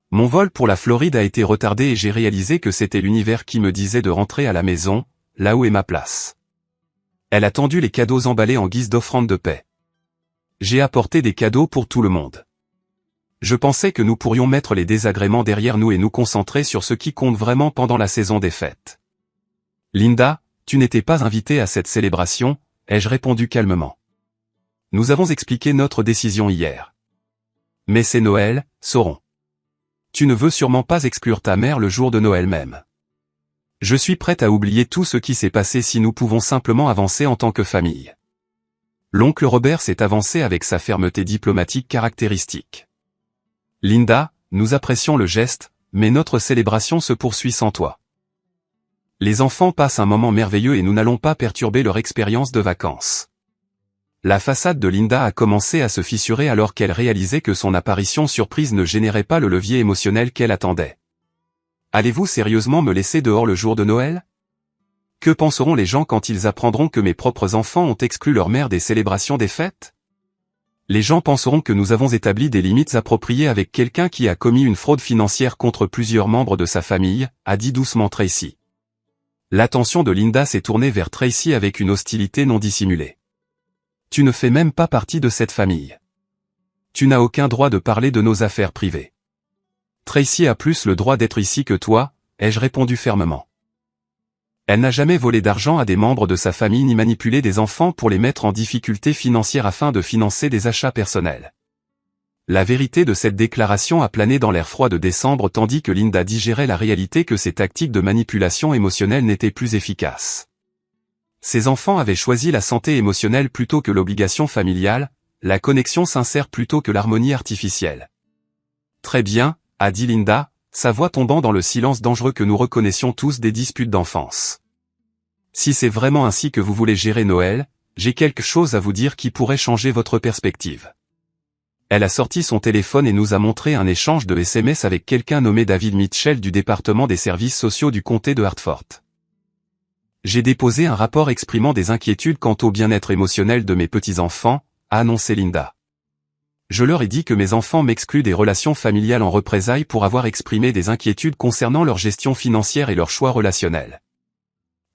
Mon vol pour la Floride a été retardé et j'ai réalisé que c'était l'univers qui me disait de rentrer à la maison, là où est ma place. Elle a tendu les cadeaux emballés en guise d'offrande de paix. J'ai apporté des cadeaux pour tout le monde. Je pensais que nous pourrions mettre les désagréments derrière nous et nous concentrer sur ce qui compte vraiment pendant la saison des fêtes. Linda, tu n'étais pas invitée à cette célébration, ai-je répondu calmement. Nous avons expliqué notre décision hier. Mais c'est Noël, Sauron. Tu ne veux sûrement pas exclure ta mère le jour de Noël même. Je suis prête à oublier tout ce qui s'est passé si nous pouvons simplement avancer en tant que famille. L'oncle Robert s'est avancé avec sa fermeté diplomatique caractéristique. Linda, nous apprécions le geste, mais notre célébration se poursuit sans toi. Les enfants passent un moment merveilleux et nous n'allons pas perturber leur expérience de vacances. La façade de Linda a commencé à se fissurer alors qu'elle réalisait que son apparition surprise ne générait pas le levier émotionnel qu'elle attendait. Allez-vous sérieusement me laisser dehors le jour de Noël ? Que penseront les gens quand ils apprendront que mes propres enfants ont exclu leur mère des célébrations des fêtes ? Les gens penseront que nous avons établi des limites appropriées avec quelqu'un qui a commis une fraude financière contre plusieurs membres de sa famille, a dit doucement Tracy. L'attention de Linda s'est tournée vers Tracy avec une hostilité non dissimulée. Tu ne fais même pas partie de cette famille. Tu n'as aucun droit de parler de nos affaires privées. Tracy a plus le droit d'être ici que toi, ai-je répondu fermement. Elle n'a jamais volé d'argent à des membres de sa famille ni manipulé des enfants pour les mettre en difficulté financière afin de financer des achats personnels. La vérité de cette déclaration a plané dans l'air froid de décembre tandis que Linda digérait la réalité que ces tactiques de manipulation émotionnelle n'étaient plus efficaces. Ses enfants avaient choisi la santé émotionnelle plutôt que l'obligation familiale, la connexion sincère plutôt que l'harmonie artificielle. Très bien, a dit Linda, sa voix tombant dans le silence dangereux que nous reconnaissions tous des disputes d'enfance. Si c'est vraiment ainsi que vous voulez gérer Noël, j'ai quelque chose à vous dire qui pourrait changer votre perspective. Elle a sorti son téléphone et nous a montré un échange de SMS avec quelqu'un nommé David Mitchell du département des services sociaux du comté de Hartford. J'ai déposé un rapport exprimant des inquiétudes quant au bien-être émotionnel de mes petits-enfants, a annoncé Linda. Je leur ai dit que mes enfants m'excluent des relations familiales en représailles pour avoir exprimé des inquiétudes concernant leur gestion financière et leurs choix relationnels.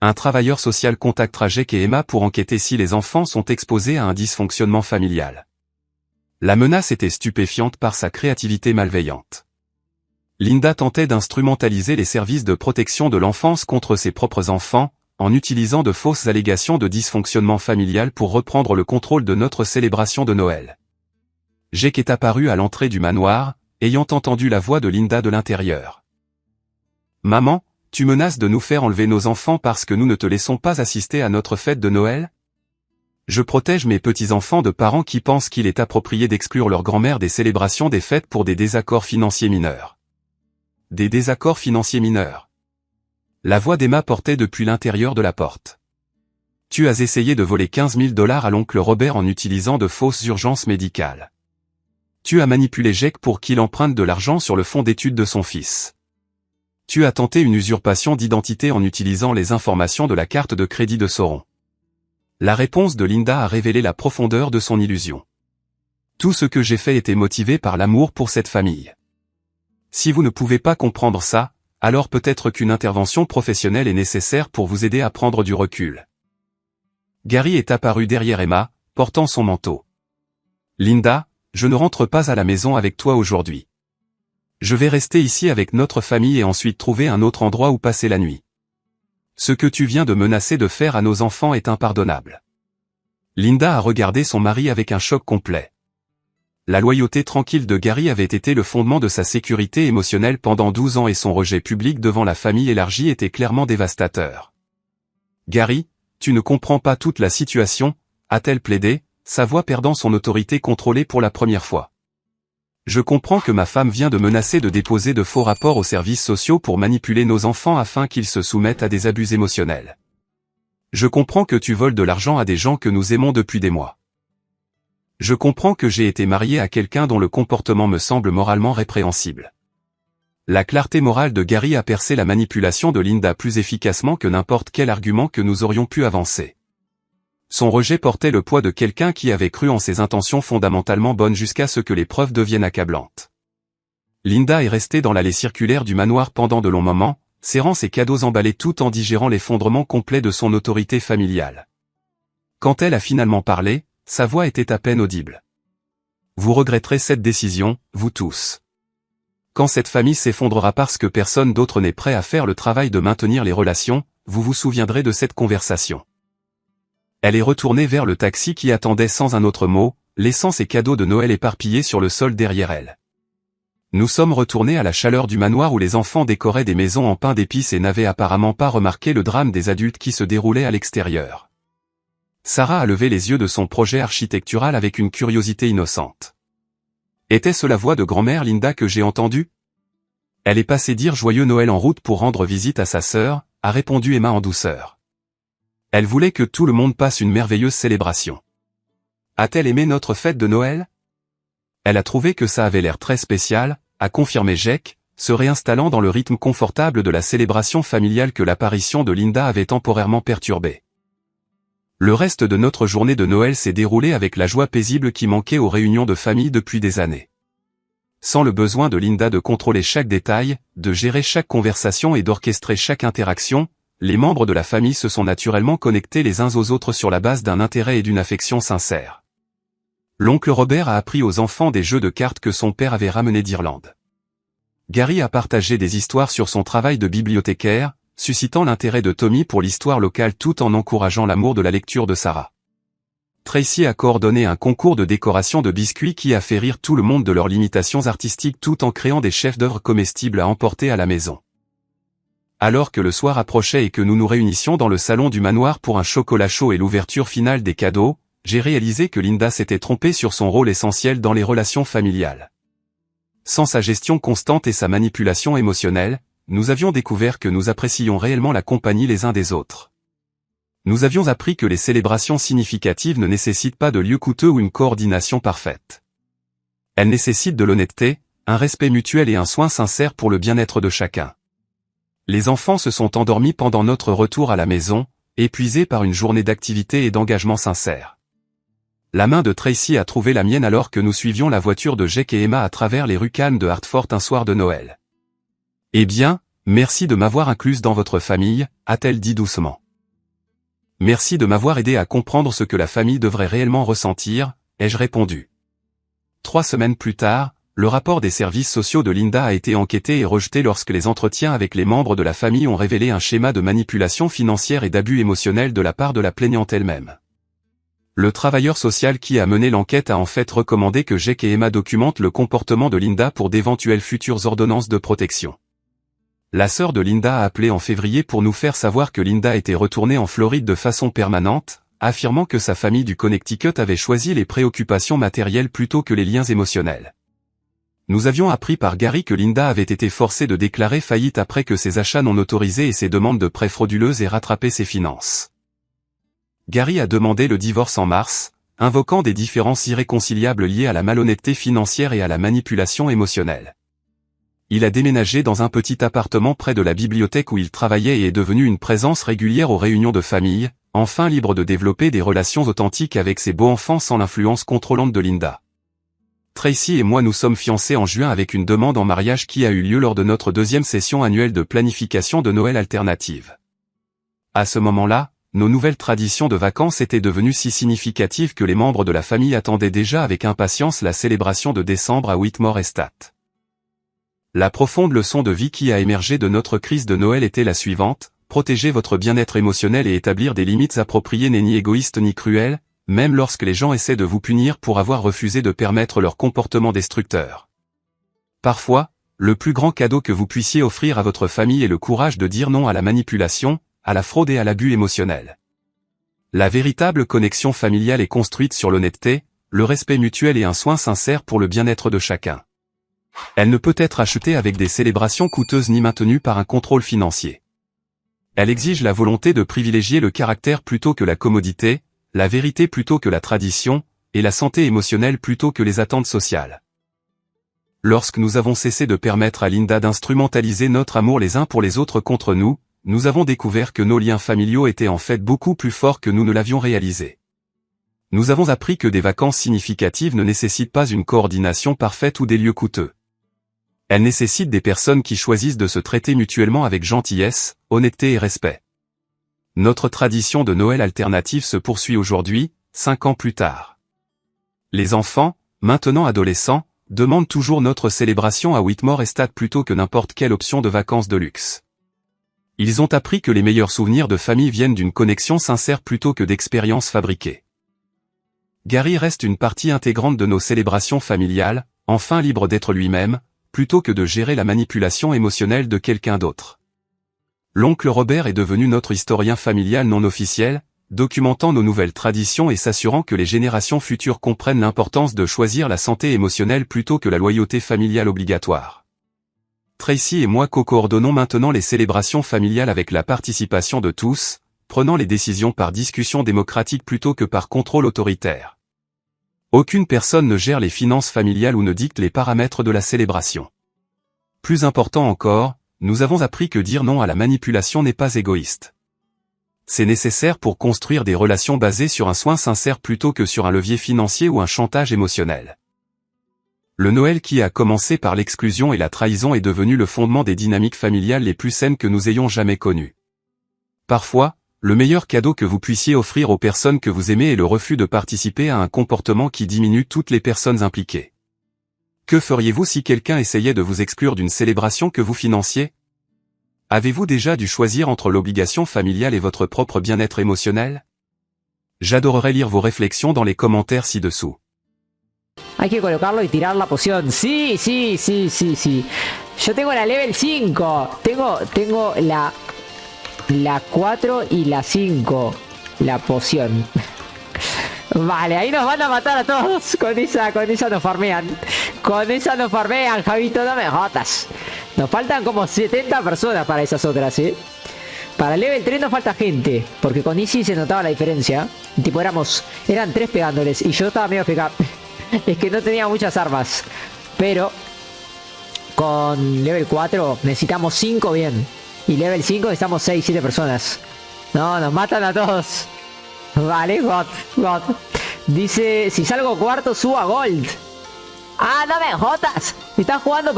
Un travailleur social contactera Jake et Emma pour enquêter si les enfants sont exposés à un dysfonctionnement familial. La menace était stupéfiante par sa créativité malveillante. Linda tentait d'instrumentaliser les services de protection de l'enfance contre ses propres enfants, en utilisant de fausses allégations de dysfonctionnement familial pour reprendre le contrôle de notre célébration de Noël. Jake est apparu à l'entrée du manoir, ayant entendu la voix de Linda de l'intérieur. « Maman, tu menaces de nous faire enlever nos enfants parce que nous ne te laissons pas assister à notre fête de Noël ? Je protège mes petits-enfants de parents qui pensent qu'il est approprié d'exclure leur grand-mère des célébrations des fêtes pour des désaccords financiers mineurs. » Des désaccords financiers mineurs. La voix d'Emma portait depuis l'intérieur de la porte. « Tu as essayé de voler 15 000 $ à l'oncle Robert en utilisant de fausses urgences médicales. Tu as manipulé Jake pour qu'il emprunte de l'argent sur le fonds d'études de son fils. Tu as tenté une usurpation d'identité en utilisant les informations de la carte de crédit de Sauron. » La réponse de Linda a révélé la profondeur de son illusion. Tout ce que j'ai fait était motivé par l'amour pour cette famille. Si vous ne pouvez pas comprendre ça, alors peut-être qu'une intervention professionnelle est nécessaire pour vous aider à prendre du recul. Gary est apparu derrière Emma, portant son manteau. Linda, je ne rentre pas à la maison avec toi aujourd'hui. Je vais rester ici avec notre famille et ensuite trouver un autre endroit où passer la nuit. Ce que tu viens de menacer de faire à nos enfants est impardonnable. Linda a regardé son mari avec un choc complet. La loyauté tranquille de Gary avait été le fondement de sa sécurité émotionnelle pendant 12 ans et son rejet public devant la famille élargie était clairement dévastateur. « Gary, tu ne comprends pas toute la situation », a-t-elle plaidé, sa voix perdant son autorité contrôlée pour la première fois. « Je comprends que ma femme vient de menacer de déposer de faux rapports aux services sociaux pour manipuler nos enfants afin qu'ils se soumettent à des abus émotionnels. Je comprends que tu voles de l'argent à des gens que nous aimons depuis des mois. Je comprends que j'ai été marié à quelqu'un dont le comportement me semble moralement répréhensible. » La clarté morale de Gary a percé la manipulation de Linda plus efficacement que n'importe quel argument que nous aurions pu avancer. Son rejet portait le poids de quelqu'un qui avait cru en ses intentions fondamentalement bonnes jusqu'à ce que les preuves deviennent accablantes. Linda est restée dans l'allée circulaire du manoir pendant de longs moments, serrant ses cadeaux emballés tout en digérant l'effondrement complet de son autorité familiale. Quand elle a finalement parlé, sa voix était à peine audible. « Vous regretterez cette décision, vous tous. Quand cette famille s'effondrera parce que personne d'autre n'est prêt à faire le travail de maintenir les relations, vous vous souviendrez de cette conversation. » Elle est retournée vers le taxi qui attendait sans un autre mot, laissant ses cadeaux de Noël éparpillés sur le sol derrière elle. Nous sommes retournés à la chaleur du manoir où les enfants décoraient des maisons en pain d'épices et n'avaient apparemment pas remarqué le drame des adultes qui se déroulait à l'extérieur. Sarah a levé les yeux de son projet architectural avec une curiosité innocente. Était-ce la voix de grand-mère Linda que j'ai entendue? Elle est passée dire joyeux Noël en route pour rendre visite à sa sœur, a répondu Emma en douceur. Elle voulait que tout le monde passe une merveilleuse célébration. A-t-elle aimé notre fête de Noël? Elle a trouvé que ça avait l'air très spécial, a confirmé Jake, se réinstallant dans le rythme confortable de la célébration familiale que l'apparition de Linda avait temporairement perturbé. Le reste de notre journée de Noël s'est déroulé avec la joie paisible qui manquait aux réunions de famille depuis des années. Sans le besoin de Linda de contrôler chaque détail, de gérer chaque conversation et d'orchestrer chaque interaction, les membres de la famille se sont naturellement connectés les uns aux autres sur la base d'un intérêt et d'une affection sincère. L'oncle Robert a appris aux enfants des jeux de cartes que son père avait ramenés d'Irlande. Gary a partagé des histoires sur son travail de bibliothécaire, suscitant l'intérêt de Tommy pour l'histoire locale tout en encourageant l'amour de la lecture de Sarah. Tracy a coordonné un concours de décoration de biscuits qui a fait rire tout le monde de leurs limitations artistiques tout en créant des chefs-d'œuvre comestibles à emporter à la maison. Alors que le soir approchait et que nous nous réunissions dans le salon du manoir pour un chocolat chaud et l'ouverture finale des cadeaux, j'ai réalisé que Linda s'était trompée sur son rôle essentiel dans les relations familiales. Sans sa gestion constante et sa manipulation émotionnelle, nous avions découvert que nous apprécions réellement la compagnie les uns des autres. Nous avions appris que les célébrations significatives ne nécessitent pas de lieu coûteux ou une coordination parfaite. Elles nécessitent de l'honnêteté, un respect mutuel et un soin sincère pour le bien-être de chacun. Les enfants se sont endormis pendant notre retour à la maison, épuisés par une journée d'activité et d'engagement sincère. La main de Tracy a trouvé la mienne alors que nous suivions la voiture de Jake et Emma à travers les rues calmes de Hartford un soir de Noël. « Eh bien, merci de m'avoir incluse dans votre famille », a-t-elle dit doucement. « Merci de m'avoir aidé à comprendre ce que la famille devrait réellement ressentir », ai-je répondu. 3 semaines plus tard, le rapport des services sociaux de Linda a été enquêté et rejeté lorsque les entretiens avec les membres de la famille ont révélé un schéma de manipulation financière et d'abus émotionnels de la part de la plaignante elle-même. Le travailleur social qui a mené l'enquête a en fait recommandé que Jake et Emma documentent le comportement de Linda pour d'éventuelles futures ordonnances de protection. La sœur de Linda a appelé en février pour nous faire savoir que Linda était retournée en Floride de façon permanente, affirmant que sa famille du Connecticut avait choisi les préoccupations matérielles plutôt que les liens émotionnels. Nous avions appris par Gary que Linda avait été forcée de déclarer faillite après que ses achats non autorisés et ses demandes de prêts frauduleuses aient rattrapé ses finances. Gary a demandé le divorce en mars, invoquant des différences irréconciliables liées à la malhonnêteté financière et à la manipulation émotionnelle. Il a déménagé dans un petit appartement près de la bibliothèque où il travaillait et est devenu une présence régulière aux réunions de famille, enfin libre de développer des relations authentiques avec ses beaux-enfants sans l'influence contrôlante de Linda. Tracy et moi nous sommes fiancés en juin avec une demande en mariage qui a eu lieu lors de notre 2e session annuelle de planification de Noël alternative. À ce moment-là, nos nouvelles traditions de vacances étaient devenues si significatives que les membres de la famille attendaient déjà avec impatience la célébration de décembre à Whitmore Estate. La profonde leçon de vie qui a émergé de notre crise de Noël était la suivante: protéger votre bien-être émotionnel et établir des limites appropriées n'est ni égoïste ni cruel, même lorsque les gens essaient de vous punir pour avoir refusé de permettre leur comportement destructeur. Parfois, le plus grand cadeau que vous puissiez offrir à votre famille est le courage de dire non à la manipulation, à la fraude et à l'abus émotionnel. La véritable connexion familiale est construite sur l'honnêteté, le respect mutuel et un soin sincère pour le bien-être de chacun. Elle ne peut être achetée avec des célébrations coûteuses ni maintenue par un contrôle financier. Elle exige la volonté de privilégier le caractère plutôt que la commodité, la vérité plutôt que la tradition, et la santé émotionnelle plutôt que les attentes sociales. Lorsque nous avons cessé de permettre à Linda d'instrumentaliser notre amour les uns pour les autres contre nous, nous avons découvert que nos liens familiaux étaient en fait beaucoup plus forts que nous ne l'avions réalisé. Nous avons appris que des vacances significatives ne nécessitent pas une coordination parfaite ou des lieux coûteux. Elles nécessitent des personnes qui choisissent de se traiter mutuellement avec gentillesse, honnêteté et respect. Notre tradition de Noël alternative se poursuit aujourd'hui, 5 ans plus tard. Les enfants, maintenant adolescents, demandent toujours notre célébration à Whitmore Estate plutôt que n'importe quelle option de vacances de luxe. Ils ont appris que les meilleurs souvenirs de famille viennent d'une connexion sincère plutôt que d'expériences fabriquées. Gary reste une partie intégrante de nos célébrations familiales, enfin libre d'être lui-même, plutôt que de gérer la manipulation émotionnelle de quelqu'un d'autre. L'oncle Robert est devenu notre historien familial non officiel, documentant nos nouvelles traditions et s'assurant que les générations futures comprennent l'importance de choisir la santé émotionnelle plutôt que la loyauté familiale obligatoire. Tracy et moi co-coordonnons maintenant les célébrations familiales avec la participation de tous, prenant les décisions par discussion démocratique plutôt que par contrôle autoritaire. Aucune personne ne gère les finances familiales ou ne dicte les paramètres de la célébration. Plus important encore, nous avons appris que dire non à la manipulation n'est pas égoïste. C'est nécessaire pour construire des relations basées sur un soin sincère plutôt que sur un levier financier ou un chantage émotionnel. Le Noël qui a commencé par l'exclusion et la trahison est devenu le fondement des dynamiques familiales les plus saines que nous ayons jamais connues. Parfois, le meilleur cadeau que vous puissiez offrir aux personnes que vous aimez est le refus de participer à un comportement qui diminue toutes les personnes impliquées. Que feriez-vous si quelqu'un essayait de vous exclure d'une célébration que vous financiez ? Avez-vous déjà dû choisir entre l'obligation familiale et votre propre bien-être émotionnel? J'adorerais lire vos réflexions dans les commentaires ci-dessous. Hay que colocarlo y tirar la poción. Sí, sí, sí, sí, sí. Yo tengo la level 5. Tengo la 4 y la 5. La poción. Vale, ahí nos van a matar a todos. Con esa nos farmean. Con esa nos farmean, Javito, no me jodas. Nos faltan como 70 personas para esas otras, ¿eh? Para level 3 nos falta gente. Porque con Easy se notaba la diferencia. Tipo, eran 3 pegándoles. Y yo estaba medio pegado. Es que no tenía muchas armas. Pero con level 4 necesitamos 5 bien. Y level 5 necesitamos 6, 7 personas. No, nos matan a todos. Vale, God. Dice, si salgo cuarto subo a Gold. Ah, no me jodas. Estás jugando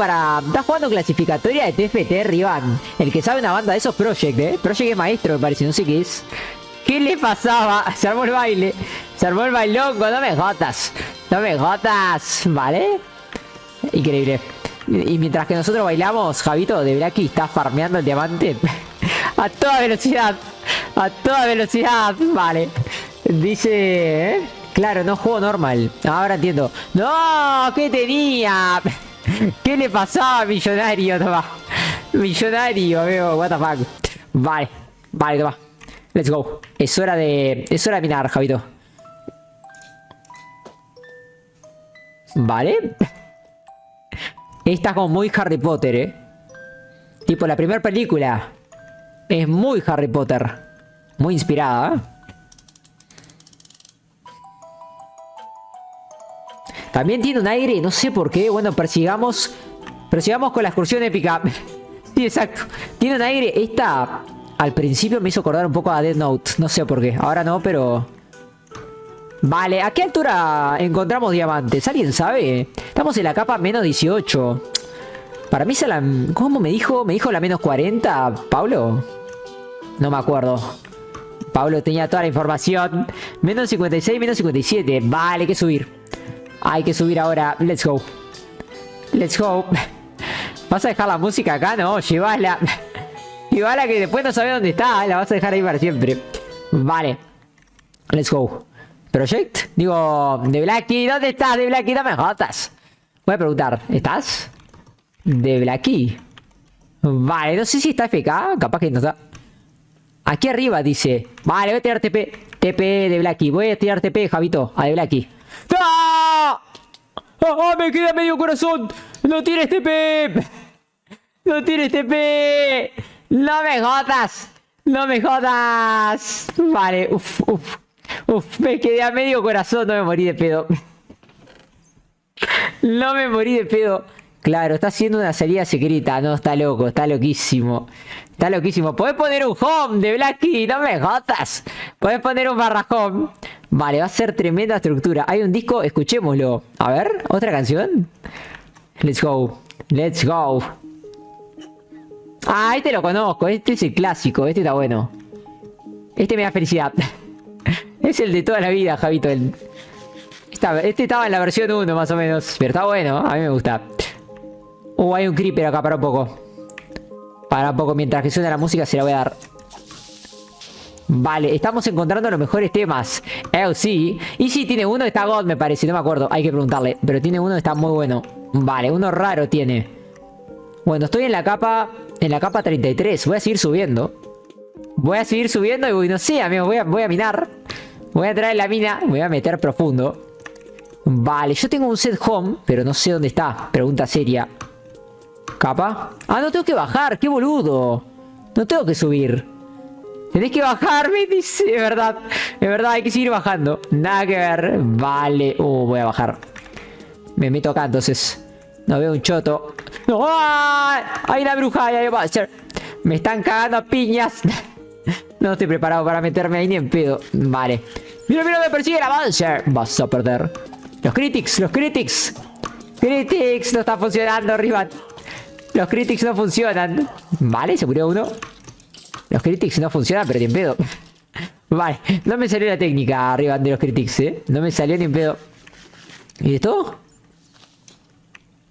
clasificatoria de TFT, Rivan. El que sabe una banda de esos Project, Project es maestro, me parece, no sé qué es. ¿Qué le pasaba? Se armó el baile. Se armó el bailongo, no me jodas. No me jodas, ¿vale? Increíble. Y mientras que nosotros bailamos, Javito de Blacky está farmeando el diamante a toda velocidad. A toda velocidad, vale. Dice, claro, no juego normal. Ahora entiendo. ¡No! ¿Qué tenía? ¿Qué le pasaba, millonario? Toma. Millonario, amigo. What the fuck. Vale. Vale, toma. Let's go. Es hora de minar, Javito. Vale. Esta como muy Harry Potter, Tipo, la primera película es muy Harry Potter. Muy inspirada, También tiene un aire, no sé por qué. Bueno, persigamos con la excursión épica. Sí, exacto. Tiene un aire. Esta al principio me hizo acordar un poco a Death Note. No sé por qué. Ahora no, pero... Vale, ¿a qué altura encontramos diamantes? ¿Alguien sabe? Estamos en la capa menos 18. Para mí es la... ¿Cómo me dijo? ¿Me dijo la menos 40, Pablo? No me acuerdo. Pablo tenía toda la información. Menos 56, menos 57. Vale, hay que subir. Hay que subir ahora. Let's go. Let's go. ¿Vas a dejar la música acá? No, llévala. Llévala que después no sabes dónde está. La vas a dejar ahí para siempre. Vale. Let's go. Project. Digo, de Blacky. ¿Dónde estás, de Blacky? No me jodas. Voy a preguntar, ¿estás? De Blacky. Vale, no sé si está FK. Capaz que no está. Aquí arriba dice. Vale, voy a tirar TP. TP de Blacky. Voy a tirar TP, Javito. A de Blacky. ¡Ah! ¡Ah! Me queda medio corazón. No tires TP. No tires TP. No me jodas. No me jodas. Vale, uf, me quedé a medio corazón. No me morí de pedo. No me morí de pedo. Claro, está haciendo una salida secreta. No, está loco, está loquísimo. Está loquísimo. ¿Podés poner un home de Blacky? No me jodas. ¿Podés poner un barra home? Vale, va a ser tremenda estructura. Hay un disco, escuchémoslo. A ver, ¿otra canción? Let's go. Let's go. Ah, este lo conozco. Este es el clásico. Este está bueno. Este me da felicidad. Es el de toda la vida, Javito. Este estaba en la versión 1 más o menos. Pero está bueno. A mí me gusta. Hay un creeper acá. Para un poco. Para un poco. Mientras que suena la música se la voy a dar. Vale. Estamos encontrando los mejores temas. Sí. Y si tiene uno está God me parece. No me acuerdo. Hay que preguntarle. Pero tiene uno que está muy bueno. Vale. Uno raro tiene. Bueno, estoy en la capa... En la capa 33. Voy a seguir subiendo. Voy a seguir subiendo y no sé, amigo. Voy a minar. Voy a entrar en la mina. Voy a meter profundo. Vale, yo tengo un set home, pero no sé dónde está. Pregunta seria. ¿Capa? Ah, no tengo que bajar. ¡Qué boludo! No tengo que subir. Tenés que bajar, me dice. Es verdad. Es verdad, hay que seguir bajando. Nada que ver. Vale. Voy a bajar. Me meto acá entonces. No veo un choto. ¡No! Hay una bruja y hay un monster. Me están cagando a piñas. No estoy preparado para meterme ahí ni en pedo. Vale. Mira, me persigue la monster. Vas a perder. Los critics. Critics no está funcionando, rival. Los critics no funcionan. Vale, se murió uno. Los critics no funcionan, pero ni en pedo. Vale, no me salió la técnica arriba de los critics, No me salió ni en pedo. ¿Y esto?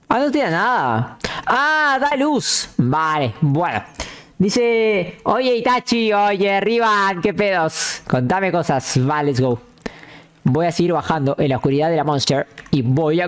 Ah, no tiene nada. Ah, da luz. Vale, bueno. Dice, oye Itachi, oye Rivan, ¿qué pedos? Contame cosas. Vale, let's go. Voy a seguir bajando en la oscuridad de la monster. Y voy a